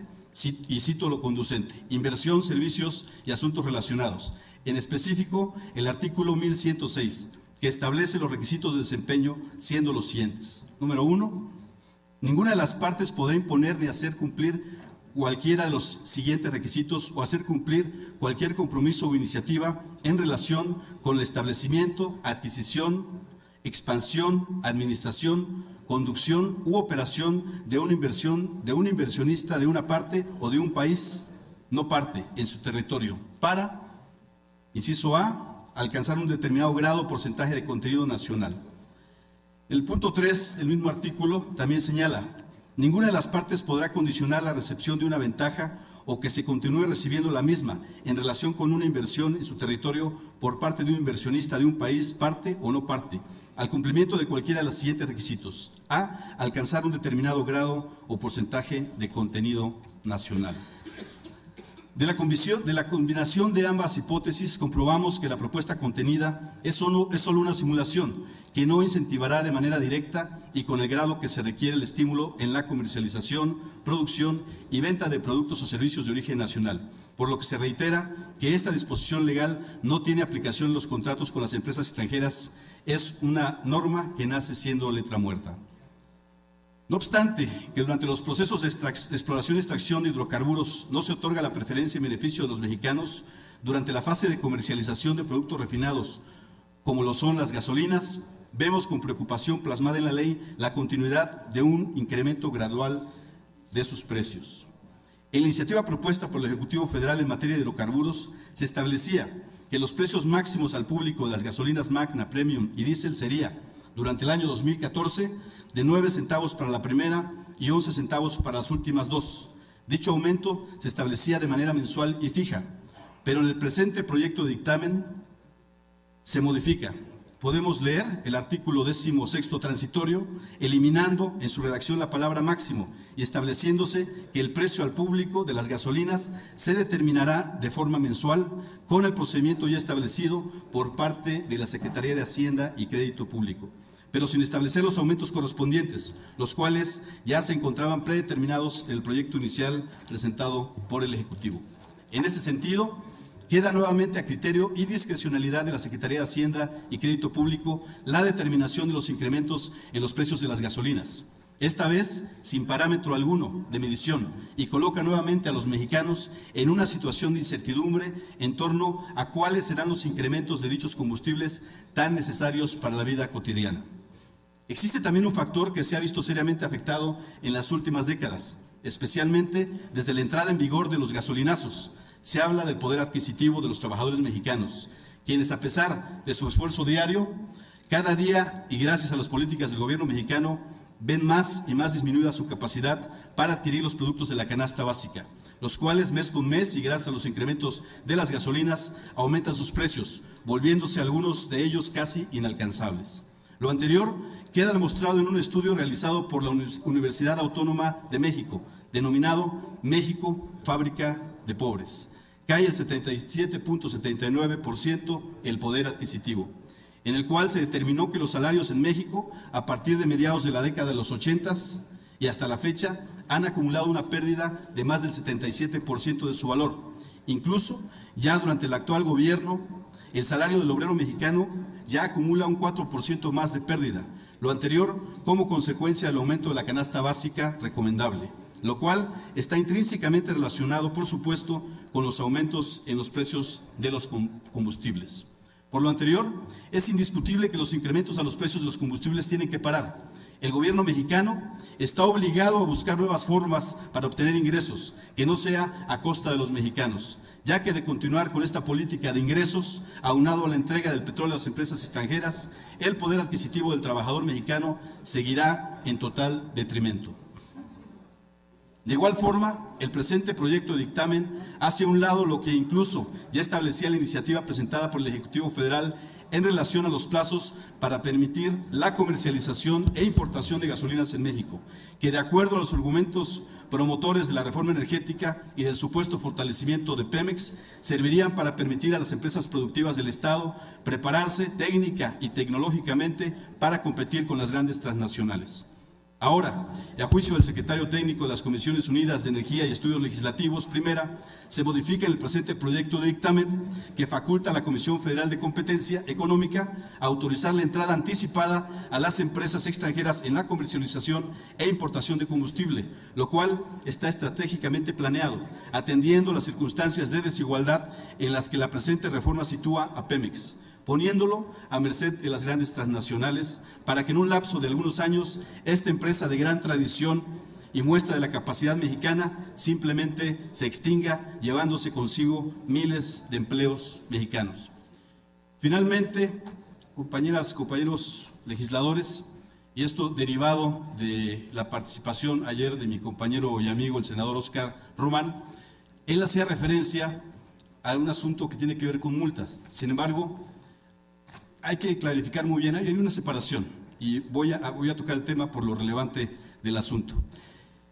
y cito lo conducente: inversión, servicios y asuntos relacionados. En específico, el artículo 1106, que establece los requisitos de desempeño, siendo los siguientes. Número 1, ninguna de las partes podrá imponer ni hacer cumplir cualquiera de los siguientes requisitos o hacer cumplir cualquier compromiso o iniciativa en relación con el establecimiento, adquisición, expansión, administración, conducción u operación de una inversión, de un inversionista de una parte o de un país no parte en su territorio para, inciso A, alcanzar un determinado grado o porcentaje de contenido nacional. El punto 3 del mismo artículo también señala: ninguna de las partes podrá condicionar la recepción de una ventaja o que se continúe recibiendo la misma en relación con una inversión en su territorio por parte de un inversionista de un país, parte o no parte, al cumplimiento de cualquiera de los siguientes requisitos. A, alcanzar un determinado grado o porcentaje de contenido nacional. De la combinación de ambas hipótesis, comprobamos que la propuesta contenida es solo una simulación que no incentivará de manera directa y con el grado que se requiere el estímulo en la comercialización, producción y venta de productos o servicios de origen nacional, por lo que se reitera que esta disposición legal no tiene aplicación en los contratos con las empresas extranjeras. Es una norma que nace siendo letra muerta. No obstante, que durante los procesos de exploración y extracción de hidrocarburos no se otorga la preferencia y beneficio de los mexicanos durante la fase de comercialización de productos refinados, como lo son las gasolinas, vemos con preocupación plasmada en la ley la continuidad de un incremento gradual de sus precios. En la iniciativa propuesta por el Ejecutivo Federal en materia de hidrocarburos se establecía que los precios máximos al público de las gasolinas Magna, Premium y Diesel sería, durante el año 2014, de 9 centavos para la primera y 11 centavos para las últimas dos. Dicho aumento se establecía de manera mensual y fija, pero en el presente proyecto de dictamen se modifica. Podemos leer el artículo 16º transitorio, eliminando en su redacción la palabra máximo y estableciéndose que el precio al público de las gasolinas se determinará de forma mensual con el procedimiento ya establecido por parte de la Secretaría de Hacienda y Crédito Público, pero sin establecer los aumentos correspondientes, los cuales ya se encontraban predeterminados en el proyecto inicial presentado por el Ejecutivo. En este sentido, queda nuevamente a criterio y discrecionalidad de la Secretaría de Hacienda y Crédito Público la determinación de los incrementos en los precios de las gasolinas, esta vez sin parámetro alguno de medición, y coloca nuevamente a los mexicanos en una situación de incertidumbre en torno a cuáles serán los incrementos de dichos combustibles tan necesarios para la vida cotidiana. Existe también un factor que se ha visto seriamente afectado en las últimas décadas, especialmente desde la entrada en vigor de los gasolinazos. Se habla del poder adquisitivo de los trabajadores mexicanos, quienes a pesar de su esfuerzo diario, cada día y gracias a las políticas del gobierno mexicano, ven más y más disminuida su capacidad para adquirir los productos de la canasta básica, los cuales mes con mes y gracias a los incrementos de las gasolinas aumentan sus precios, volviéndose algunos de ellos casi inalcanzables. Lo anterior queda demostrado en un estudio realizado por la Universidad Autónoma de México, denominado México, Fábrica de Pobres. Cae el 77.79% el poder adquisitivo, en el cual se determinó que los salarios en México, a partir de mediados de la década de los 80s y hasta la fecha, han acumulado una pérdida de más del 77% de su valor. Incluso, ya durante el actual gobierno, el salario del obrero mexicano ya acumula un 4% más de pérdida, lo anterior como consecuencia del aumento de la canasta básica recomendable, lo cual está intrínsecamente relacionado, por supuesto, con los aumentos en los precios de los combustibles. Por lo anterior, es indiscutible que los incrementos a los precios de los combustibles tienen que parar. El gobierno mexicano está obligado a buscar nuevas formas para obtener ingresos, que no sea a costa de los mexicanos, ya que de continuar con esta política de ingresos, aunado a la entrega del petróleo a las empresas extranjeras, el poder adquisitivo del trabajador mexicano seguirá en total detrimento. De igual forma, el presente proyecto de dictamen hace a un lado lo que incluso ya establecía la iniciativa presentada por el Ejecutivo Federal en relación a los plazos para permitir la comercialización e importación de gasolinas en México, que de acuerdo a los argumentos promotores de la reforma energética y del supuesto fortalecimiento de Pemex, servirían para permitir a las empresas productivas del Estado prepararse técnica y tecnológicamente para competir con las grandes transnacionales. Ahora, y a juicio del secretario técnico de las Comisiones Unidas de Energía y Estudios Legislativos, primera, se modifica en el presente proyecto de dictamen que faculta a la Comisión Federal de Competencia Económica a autorizar la entrada anticipada a las empresas extranjeras en la comercialización e importación de combustible, lo cual está estratégicamente planeado, atendiendo las circunstancias de desigualdad en las que la presente reforma sitúa a Pemex, poniéndolo a merced de las grandes transnacionales para que en un lapso de algunos años esta empresa de gran tradición y muestra de la capacidad mexicana simplemente se extinga, llevándose consigo miles de empleos mexicanos. Finalmente, compañeras, compañeros legisladores, y esto derivado de la participación ayer de mi compañero y amigo el senador Óscar Román, él hacía referencia a un asunto que tiene que ver con multas. Sin embargo, hay que clarificar muy bien, hay una separación y voy a tocar el tema por lo relevante del asunto.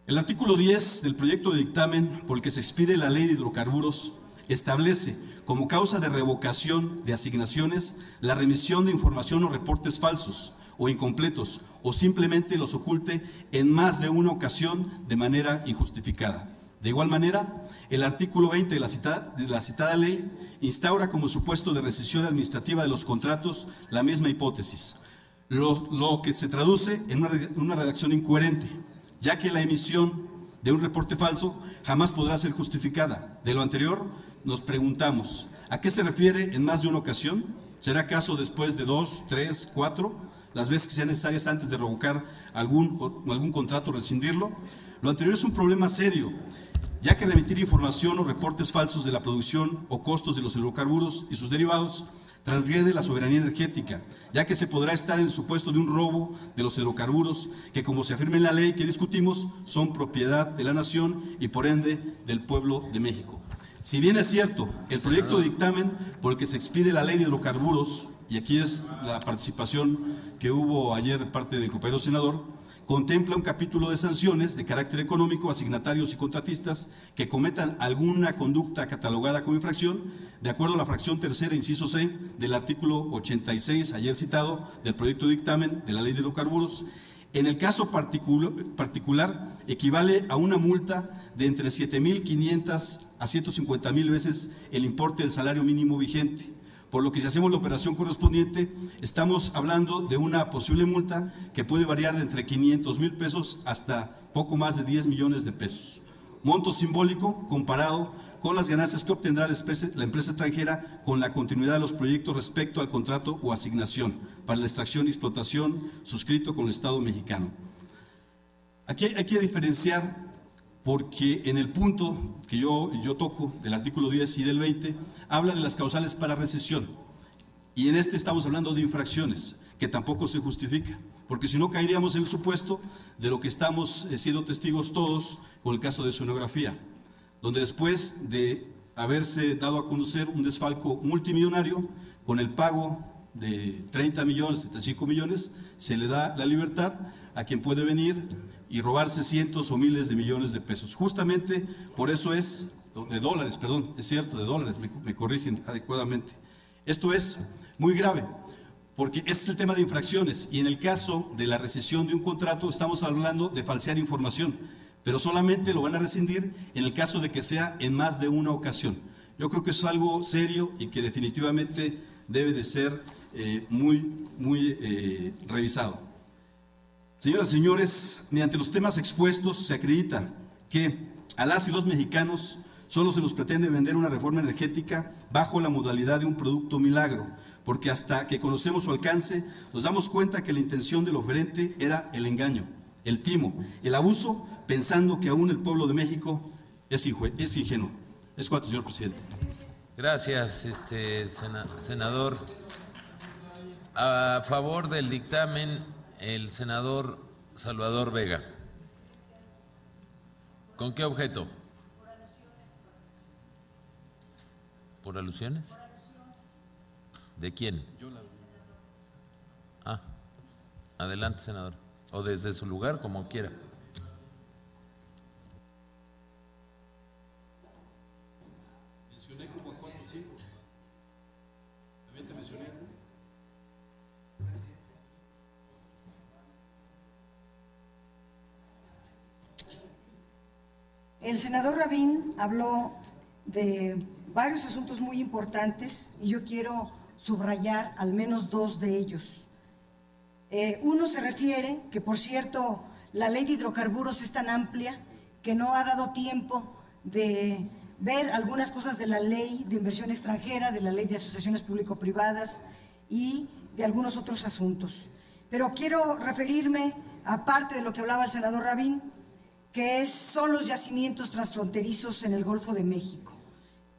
El artículo 10 del proyecto de dictamen por el que se expide la Ley de Hidrocarburos establece como causa de revocación de asignaciones la remisión de información o reportes falsos o incompletos o simplemente los oculte en más de una ocasión de manera injustificada. De igual manera, el artículo 20 de la citada ley instaura como supuesto de rescisión administrativa de los contratos la misma hipótesis, lo que se traduce en una redacción incoherente, ya que la emisión de un reporte falso jamás podrá ser justificada. De lo anterior, nos preguntamos, ¿a qué se refiere en más de una ocasión? ¿Será acaso después de 2, 3, 4, las veces que sean necesarias antes de revocar algún contrato o rescindirlo? Lo anterior es un problema serio, ya que remitir información o reportes falsos de la producción o costos de los hidrocarburos y sus derivados transgrede la soberanía energética, ya que se podrá estar en el supuesto de un robo de los hidrocarburos que, como se afirma en la ley que discutimos, son propiedad de la nación y por ende del pueblo de México. Si bien es cierto que el proyecto de dictamen por el que se expide la Ley de Hidrocarburos, y aquí es la participación que hubo ayer de parte del compañero senador, contempla un capítulo de sanciones de carácter económico a signatarios y contratistas que cometan alguna conducta catalogada como infracción, de acuerdo a la fracción tercera, inciso C, del artículo 86, ayer citado, del proyecto de dictamen de la Ley de Hidrocarburos. En el caso particular, equivale a una multa de entre 7.500 a 150.000 veces el importe del salario mínimo vigente. Por lo que si hacemos la operación correspondiente, estamos hablando de una posible multa que puede variar de entre 500,000 pesos hasta poco más de 10 millones de pesos. Monto simbólico comparado con las ganancias que obtendrá la empresa extranjera con la continuidad de los proyectos respecto al contrato o asignación para la extracción y explotación suscrito con el Estado mexicano. Aquí hay que diferenciar, porque en el punto que yo toco del artículo 10 y del 20 habla de las causales para recesión, y en este estamos hablando de infracciones que tampoco se justifica, porque si no caeríamos en el supuesto de lo que estamos siendo testigos todos con el caso de sonografía, donde después de haberse dado a conocer un desfalco multimillonario con el pago de 30 millones, 35 millones, se le da la libertad a quien puede venir y robarse cientos o miles de millones de pesos. Justamente por eso es, de dólares, perdón, es cierto, de dólares, me corrigen adecuadamente. Esto es muy grave, porque ese es el tema de infracciones, y en el caso de la rescisión de un contrato estamos hablando de falsear información, pero solamente lo van a rescindir en el caso de que sea en más de una ocasión. Yo creo que es algo serio y que definitivamente debe de ser muy revisado. Señoras y señores, mediante los temas expuestos se acredita que a las y los mexicanos solo se nos pretende vender una reforma energética bajo la modalidad de un producto milagro, porque hasta que conocemos su alcance nos damos cuenta que la intención del oferente era el engaño, el timo, el abuso, pensando que aún el pueblo de México es ingenuo. Es cuanto, señor presidente. Gracias, senador. A favor del dictamen, el senador Salvador Vega. ¿Con qué objeto? ¿Por alusiones? ¿De quién? Ah, adelante, senador. O desde su lugar, como quiera. Mencioné como 4 o 5. También te mencioné. El senador Rabín habló de varios asuntos muy importantes y yo quiero subrayar al menos 2 de ellos. Uno se refiere, que por cierto, la ley de hidrocarburos es tan amplia que no ha dado tiempo de ver algunas cosas de la ley de inversión extranjera, de la ley de asociaciones público-privadas y de algunos otros asuntos. Pero quiero referirme, aparte de lo que hablaba el senador Rabín, que son los yacimientos transfronterizos en el Golfo de México.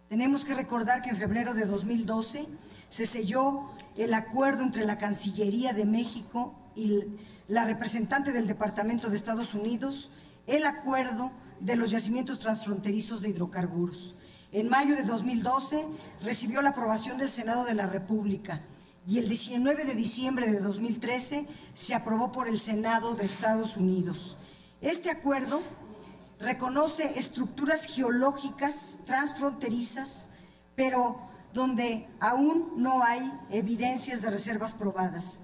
Tenemos que recordar que en febrero de 2012 se selló el acuerdo entre la Cancillería de México y la representante del Departamento de Estados Unidos, el acuerdo de los yacimientos transfronterizos de hidrocarburos. En mayo de 2012 recibió la aprobación del Senado de la República y el 19 de diciembre de 2013 se aprobó por el Senado de Estados Unidos. Este acuerdo reconoce estructuras geológicas transfronterizas, pero donde aún no hay evidencias de reservas probadas.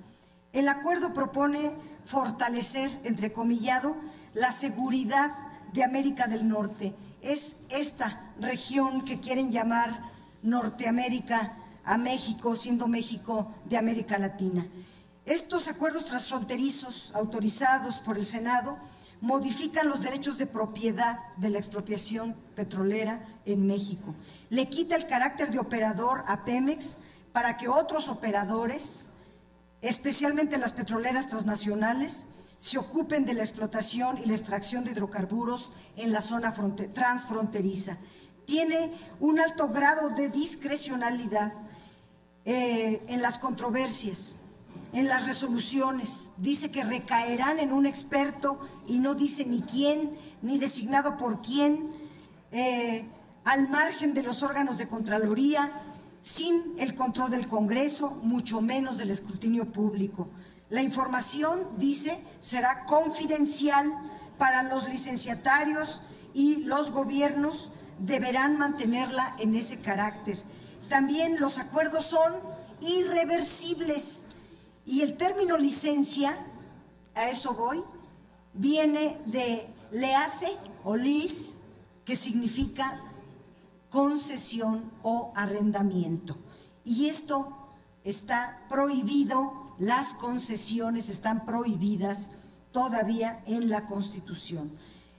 El acuerdo propone fortalecer, entrecomillado, la seguridad de América del Norte. Es esta región que quieren llamar Norteamérica a México, siendo México de América Latina. Estos acuerdos transfronterizos autorizados por el Senado modifican los derechos de propiedad de la expropiación petrolera en México. Le quita el carácter de operador a Pemex para que otros operadores, especialmente las petroleras transnacionales, se ocupen de la explotación y la extracción de hidrocarburos en la zona transfronteriza. Tiene un alto grado de discrecionalidad en las controversias, en las resoluciones. Dice que recaerán en un experto y no dice ni quién, ni designado por quién, al margen de los órganos de Contraloría, sin el control del Congreso, mucho menos del escrutinio público. La información, dice, será confidencial para los licenciatarios y los gobiernos deberán mantenerla en ese carácter. También los acuerdos son irreversibles y el término licencia, a eso voy, viene de lease o lease, que significa concesión o arrendamiento. Y esto está prohibido. Las concesiones están prohibidas todavía en la Constitución.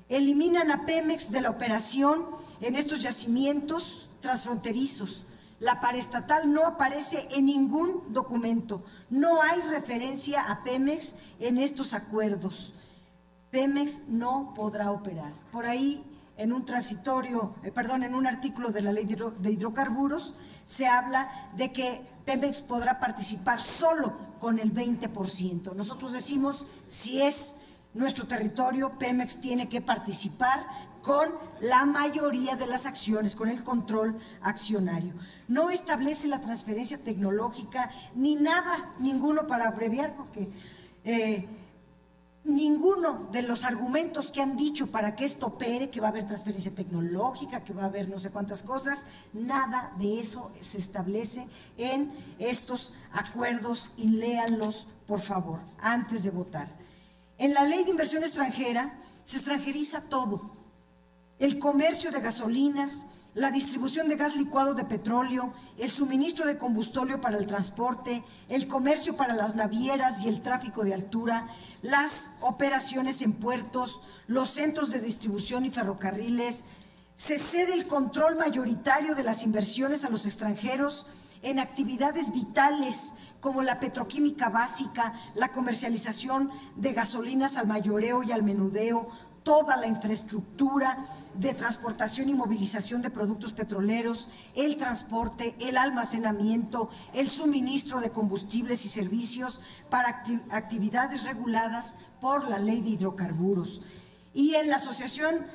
Eliminan a Pemex de la operación en estos yacimientos transfronterizos. La paraestatal no aparece en ningún documento. No hay referencia a Pemex en estos acuerdos. Pemex no podrá operar. Por ahí, en un en un artículo de la ley de hidrocarburos, se habla de que Pemex podrá participar solo con el 20%. Nosotros decimos, si es nuestro territorio, Pemex tiene que participar con la mayoría de las acciones, con el control accionario. No establece la transferencia tecnológica ni nada, ninguno, para abreviar, porque ninguno de los argumentos que han dicho para que esto opere, que va a haber transferencia tecnológica, que va a haber no sé cuántas cosas, nada de eso se establece en estos acuerdos, y léanlos, por favor, antes de votar. En la ley de inversión extranjera se extranjeriza todo: el comercio de gasolinas, la distribución de gas licuado de petróleo, el suministro de combustóleo para el transporte, el comercio para las navieras y el tráfico de altura, las operaciones en puertos, los centros de distribución y ferrocarriles. Se cede el control mayoritario de las inversiones a los extranjeros en actividades vitales como la petroquímica básica, la comercialización de gasolinas al mayoreo y al menudeo, toda la infraestructura de transportación y movilización de productos petroleros, el transporte, el almacenamiento, el suministro de combustibles y servicios para actividades reguladas por la ley de hidrocarburos. Y en la asociación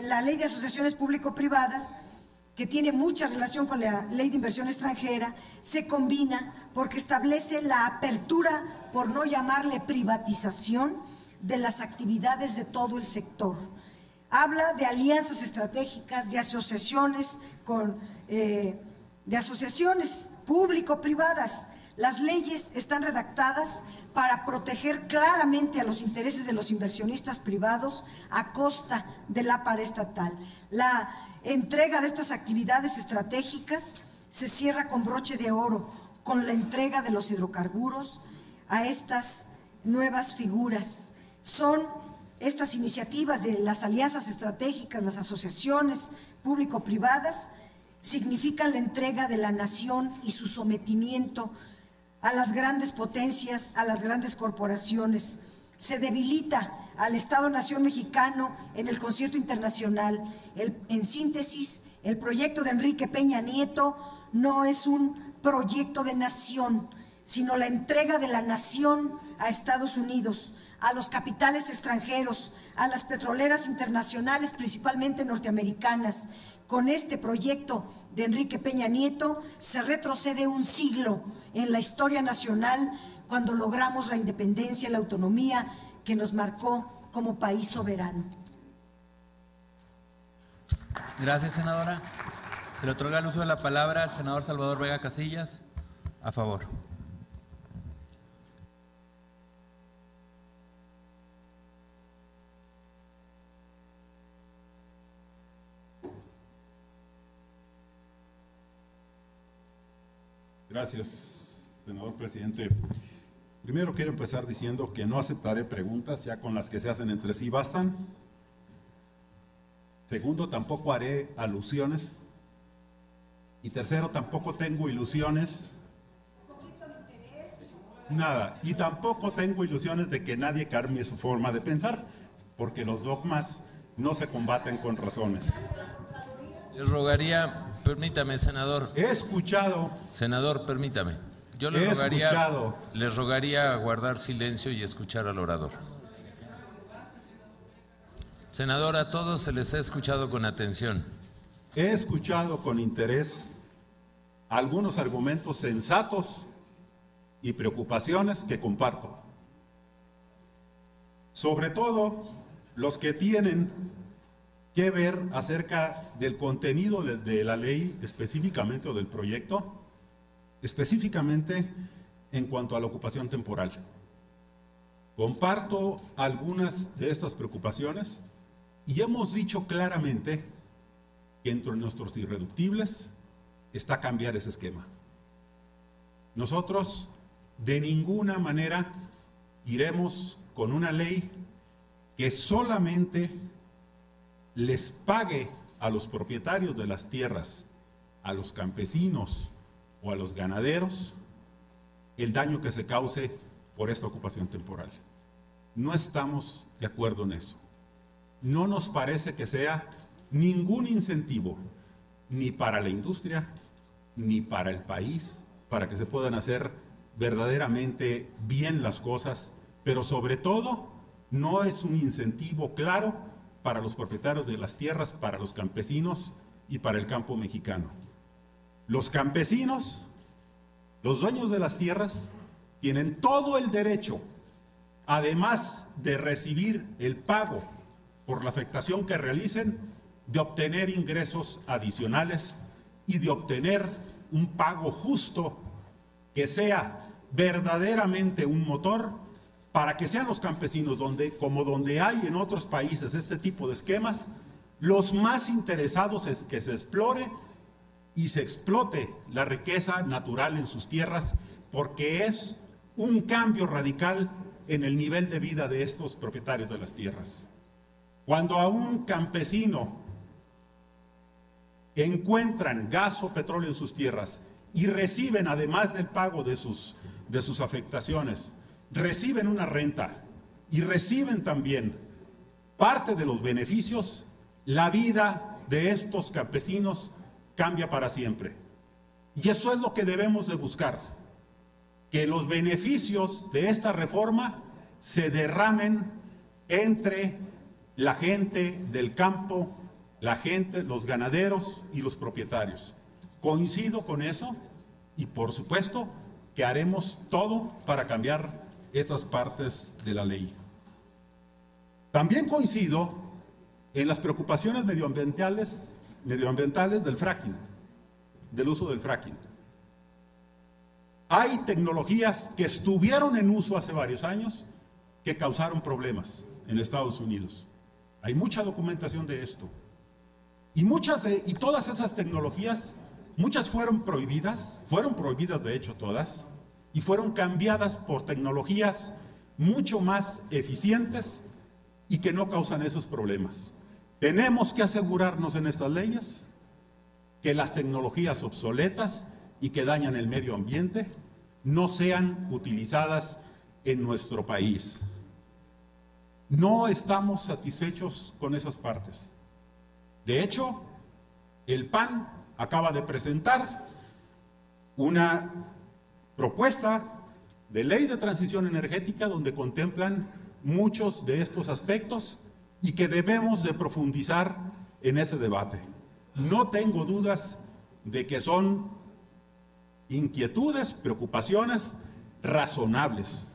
la ley de asociaciones público-privadas, que tiene mucha relación con la ley de inversión extranjera, se combina porque establece la apertura, por no llamarle privatización, de las actividades de todo el sector. Habla de alianzas estratégicas, de asociaciones público-privadas. Las leyes están redactadas para proteger claramente a los intereses de los inversionistas privados a costa de la paraestatal. La entrega de estas actividades estratégicas se cierra con broche de oro, con la entrega de los hidrocarburos a estas nuevas figuras. Son estas iniciativas de las alianzas estratégicas, las asociaciones público-privadas, significan la entrega de la nación y su sometimiento a las grandes potencias, a las grandes corporaciones. Se debilita al Estado-Nación mexicano en el concierto internacional. En síntesis, el proyecto de Enrique Peña Nieto no es un proyecto de nación, sino la entrega de la nación a Estados Unidos, a los capitales extranjeros, a las petroleras internacionales, principalmente norteamericanas. Con este proyecto de Enrique Peña Nieto se retrocede un siglo en la historia nacional, cuando logramos la independencia y la autonomía que nos marcó como país soberano. Gracias, senadora. Se le otorga el uso de la palabra al senador Salvador Vega Casillas. A favor. Gracias, senador presidente. Primero quiero empezar diciendo que no aceptaré preguntas, ya con las que se hacen entre sí bastan. Segundo, tampoco haré alusiones. Y tercero, tampoco tengo ilusiones. Nada. Y tampoco tengo ilusiones de que nadie cambie su forma de pensar, porque los dogmas no se combaten con razones. Les rogaría, permítame, senador. He escuchado. Senador, permítame. Yo les rogaría guardar silencio y escuchar al orador. Senador, a todos se les ha escuchado con atención. He escuchado con interés algunos argumentos sensatos y preocupaciones que comparto. Sobre todo los que tienen que ver acerca del contenido de la ley, específicamente, o del proyecto, específicamente en cuanto a la ocupación temporal. Comparto algunas de estas preocupaciones y hemos dicho claramente que entre nuestros irreductibles está cambiar ese esquema. Nosotros de ninguna manera iremos con una ley que solamente les pague a los propietarios de las tierras, a los campesinos o a los ganaderos, el daño que se cause por esta ocupación temporal. No estamos de acuerdo en eso. No nos parece que sea ningún incentivo, ni para la industria, ni para el país, para que se puedan hacer verdaderamente bien las cosas, pero sobre todo no es un incentivo claro para los propietarios de las tierras, para los campesinos y para el campo mexicano. Los campesinos, los dueños de las tierras, tienen todo el derecho, además de recibir el pago por la afectación que realicen, de obtener ingresos adicionales y de obtener un pago justo que sea verdaderamente un motor para que sean los campesinos, donde hay en otros países este tipo de esquemas, los más interesados en que se explore y se explote la riqueza natural en sus tierras, porque es un cambio radical en el nivel de vida de estos propietarios de las tierras. Cuando a un campesino encuentran gas o petróleo en sus tierras y reciben, además del pago de sus afectaciones, reciben una renta y reciben también parte de los beneficios, la vida de estos campesinos cambia para siempre. Y eso es lo que debemos de buscar, que los beneficios de esta reforma se derramen entre la gente del campo, la gente, los ganaderos y los propietarios. Coincido con eso y por supuesto que haremos todo para cambiar estas partes de la ley. También coincido en las preocupaciones medioambientales del fracking, del uso del fracking. Hay tecnologías que estuvieron en uso hace varios años que causaron problemas en Estados Unidos. Hay mucha documentación de esto. Y todas esas tecnologías, muchas fueron prohibidas de hecho todas, y fueron cambiadas por tecnologías mucho más eficientes y que no causan esos problemas. Tenemos que asegurarnos en estas leyes que las tecnologías obsoletas y que dañan el medio ambiente no sean utilizadas en nuestro país. No estamos satisfechos con esas partes. De hecho, el PAN acaba de presentar una propuesta de ley de transición energética donde contemplan muchos de estos aspectos y que debemos de profundizar en ese debate. No tengo dudas de que son inquietudes, preocupaciones razonables,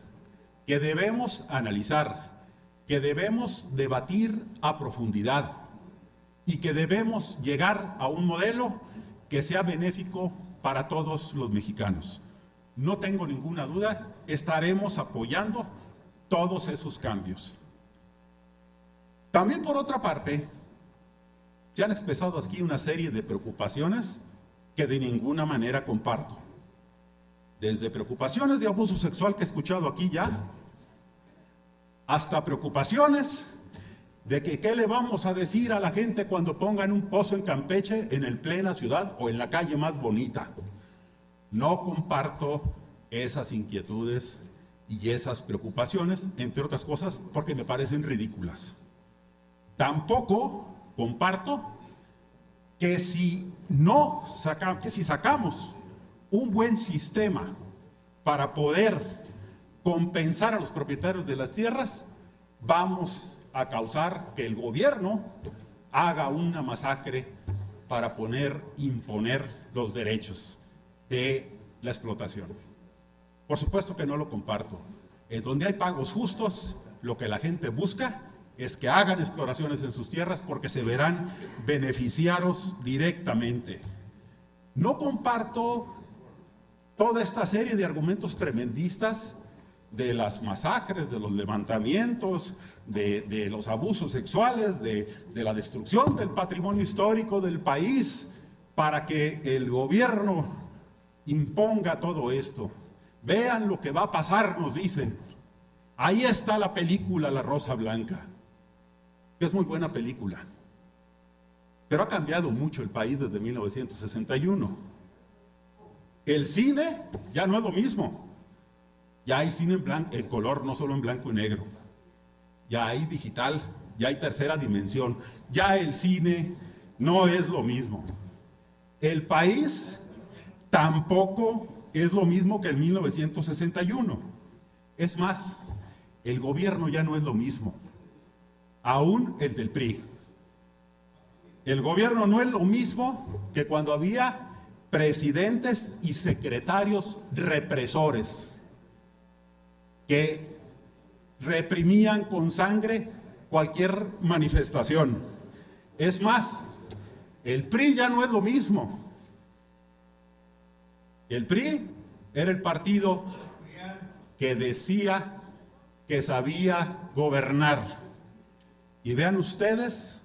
que debemos analizar, que debemos debatir a profundidad y que debemos llegar a un modelo que sea benéfico para todos los mexicanos. No tengo ninguna duda, estaremos apoyando todos esos cambios. También por otra parte, se han expresado aquí una serie de preocupaciones que de ninguna manera comparto. Desde preocupaciones de abuso sexual que he escuchado aquí ya, hasta preocupaciones de que qué le vamos a decir a la gente cuando pongan un pozo en Campeche, en el plena ciudad o en la calle más bonita. No comparto esas inquietudes y esas preocupaciones, entre otras cosas, porque me parecen ridículas. Tampoco comparto que si sacamos un buen sistema para poder compensar a los propietarios de las tierras, vamos a causar que el gobierno haga una masacre para imponer los derechos de la explotación. Por supuesto que no lo comparto. En donde hay pagos justos, lo que la gente busca es que hagan exploraciones en sus tierras porque se verán beneficiados directamente. No comparto toda esta serie de argumentos tremendistas de las masacres, de los levantamientos, de los abusos sexuales, de la destrucción del patrimonio histórico del país, para que el gobierno imponga todo esto. Vean lo que va a pasar, nos dicen. Ahí está la película La Rosa Blanca, que es muy buena película, pero ha cambiado mucho el país desde 1961. El cine ya no es lo mismo. Ya hay cine en color, no solo en blanco y negro. Ya hay digital, ya hay tercera dimensión. Ya el cine no es lo mismo. El país tampoco es lo mismo que en 1961. Es más, el gobierno ya no es lo mismo. Aún el del PRI. El gobierno no es lo mismo que cuando había presidentes y secretarios represores que reprimían con sangre cualquier manifestación. Es más, el PRI ya no es lo mismo. El PRI era el partido que decía que sabía gobernar. Y vean ustedes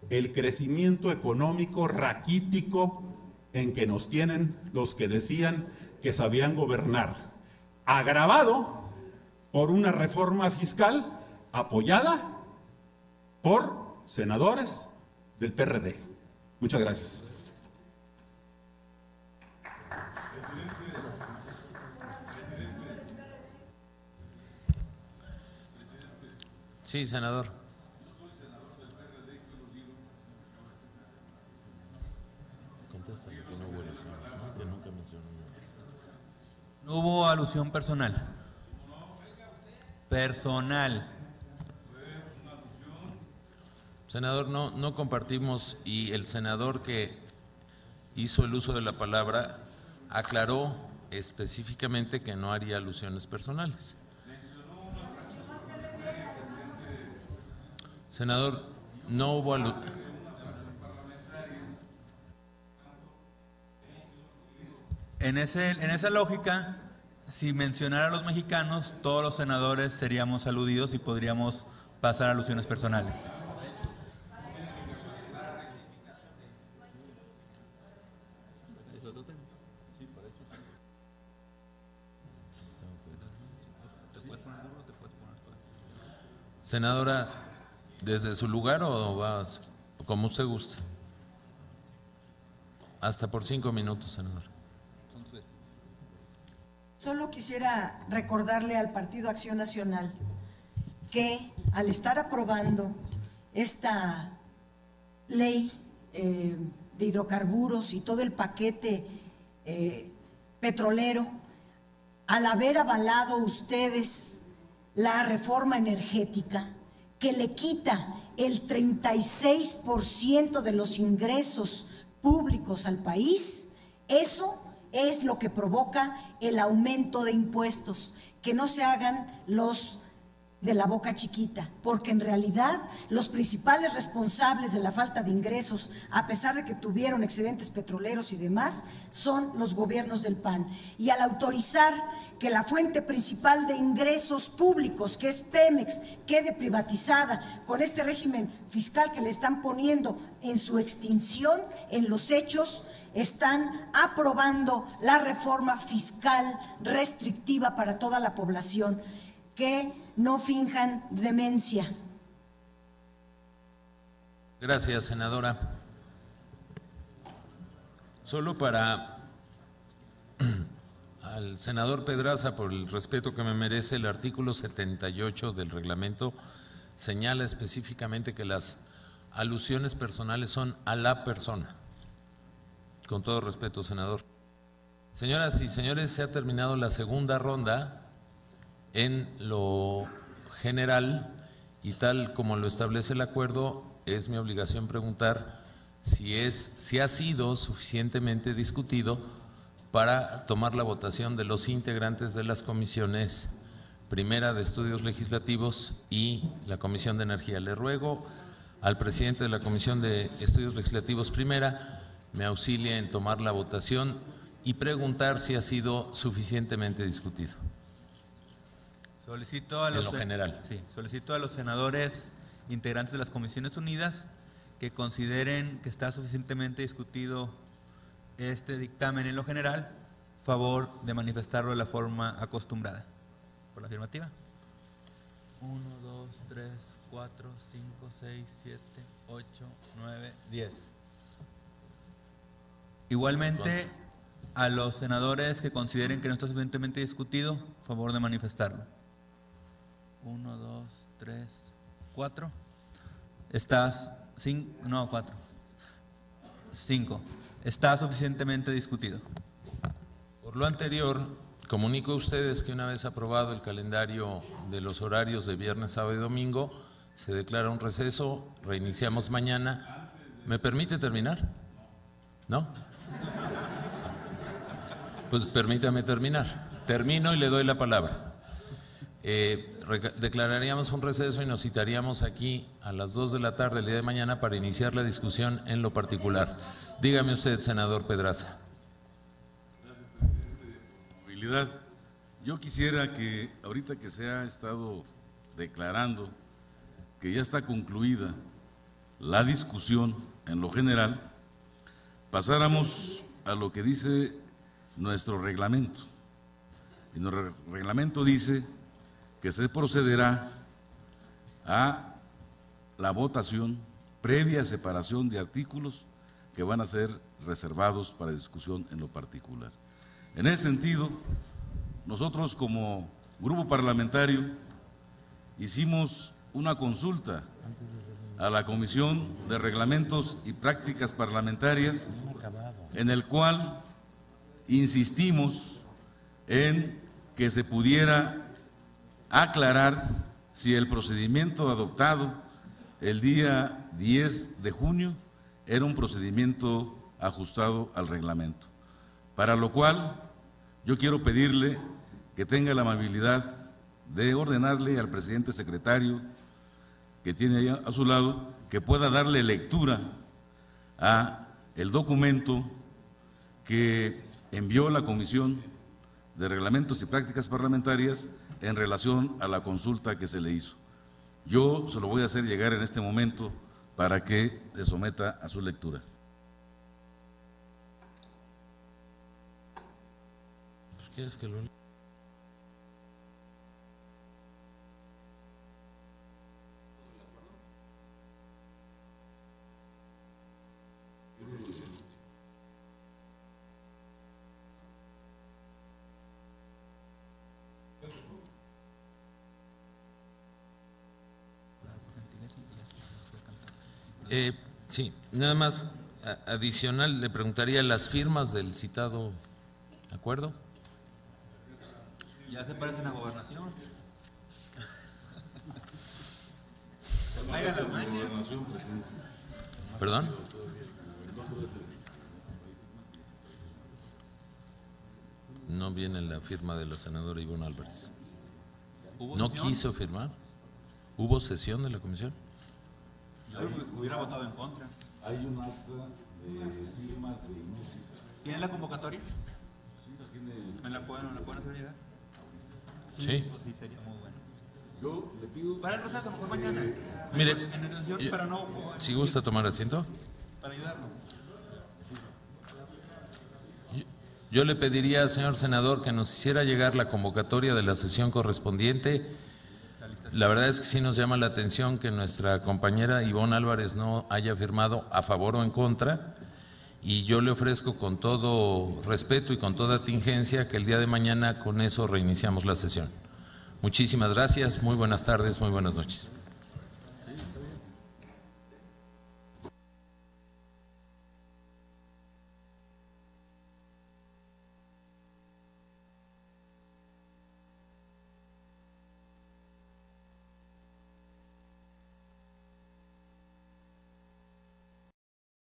el crecimiento económico raquítico en que nos tienen los que decían que sabían gobernar, agravado por una reforma fiscal apoyada por senadores del PRD. Muchas gracias. Sí, senador. Contéstale que no hubo elecciones, ¿no? Que nunca mencionó nada. No hubo alusión personal. Personal. Senador, no compartimos, y el senador que hizo el uso de la palabra aclaró específicamente que no haría alusiones personales. Senador, no hubo En esa lógica, si mencionara a los mexicanos, todos los senadores seríamos aludidos y podríamos pasar a alusiones personales. Senadora, ¿desde su lugar o vas como usted guste? Hasta por 5 minutos, senador. Solo quisiera recordarle al Partido Acción Nacional que al estar aprobando esta ley de hidrocarburos y todo el paquete petrolero, al haber avalado ustedes la reforma energética que le quita el 36% de los ingresos públicos al país, eso es lo que provoca el aumento de impuestos, que no se hagan los de la boca chiquita, porque en realidad los principales responsables de la falta de ingresos, a pesar de que tuvieron excedentes petroleros y demás, son los gobiernos del PAN. Y al autorizar que la fuente principal de ingresos públicos, que es Pemex, quede privatizada con este régimen fiscal que le están poniendo en su extinción, en los hechos están aprobando la reforma fiscal restrictiva para toda la población. Que no finjan demencia. Gracias, senadora. Solo para al senador Pedraza, por el respeto que me merece, el artículo 78 del reglamento señala específicamente que las alusiones personales son a la persona. Con todo respeto, senador. Señoras y señores, se ha terminado la segunda ronda. En lo general, y tal como lo establece el acuerdo, es mi obligación preguntar si ha sido suficientemente discutido para tomar la votación de los integrantes de las comisiones primera de Estudios Legislativos y la Comisión de Energía. Le ruego al presidente de la Comisión de Estudios Legislativos primera me auxilie en tomar la votación y preguntar si ha sido suficientemente discutido. Solicito a los senadores integrantes de las Comisiones Unidas que consideren que está suficientemente discutido este dictamen en lo general, favor de manifestarlo de la forma acostumbrada. ¿Por la afirmativa? 1, 2, 3, 4, 5, 6, 7, 8, 9, 10. Igualmente, a los senadores que consideren que no está suficientemente discutido, favor de manifestarlo. 1, 2, 3, 4. Estás 5, no 4. 5. Está suficientemente discutido. Por lo anterior, comunico a ustedes que una vez aprobado el calendario de los horarios de viernes, sábado y domingo, se declara un receso, reiniciamos mañana. ¿Me permite terminar? ¿No? Pues permítame terminar. Termino y le doy la palabra. Declararíamos un receso y nos citaríamos aquí a las 2 de la tarde el día de mañana para iniciar la discusión en lo particular. Dígame usted, senador Pedraza. Yo quisiera que ahorita que se ha estado declarando que ya está concluida la discusión en lo general, pasáramos a lo que dice nuestro reglamento. Y nuestro reglamento dice que se procederá a la votación previa separación de artículos que van a ser reservados para discusión en lo particular. En ese sentido, nosotros como grupo parlamentario hicimos una consulta a la Comisión de Reglamentos y Prácticas Parlamentarias, en el cual insistimos en que se pudiera aclarar si el procedimiento adoptado el día 10 de junio era un procedimiento ajustado al reglamento, para lo cual yo quiero pedirle que tenga la amabilidad de ordenarle al presidente secretario que tiene ahí a su lado que pueda darle lectura a el documento que envió la Comisión de Reglamentos y Prácticas Parlamentarias en relación a la consulta que se le hizo. Yo se lo voy a hacer llegar en este momento para que se someta a su lectura. ¿Quieres que lo lea? Sí, nada más adicional, le preguntaría las firmas del citado acuerdo. Ya se parecen a Gobernación. Vaya la maña. ¿Perdón? No viene la firma de la senadora Ivonne Álvarez. ¿No quiso firmar? ¿Hubo sesión de la comisión? Yo hubiera votado en contra. Hay un acta de firmas de inicio. ¿Tienen la convocatoria? Sí, la tiene. ¿Me la pueden hacer llegar? Sí. Pues sí, sería muy bueno. Yo le pido. Para el receso, mejor mañana. Mire, en atención, para no. si gusta tomar asiento. Para ayudarnos. Yo le pediría, señor senador, que nos hiciera llegar la convocatoria de la sesión correspondiente. La verdad es que sí nos llama la atención que nuestra compañera Ivonne Álvarez no haya firmado a favor o en contra, y yo le ofrezco con todo respeto y con toda tingencia que el día de mañana con eso reiniciamos la sesión. Muchísimas gracias, muy buenas tardes, muy buenas noches.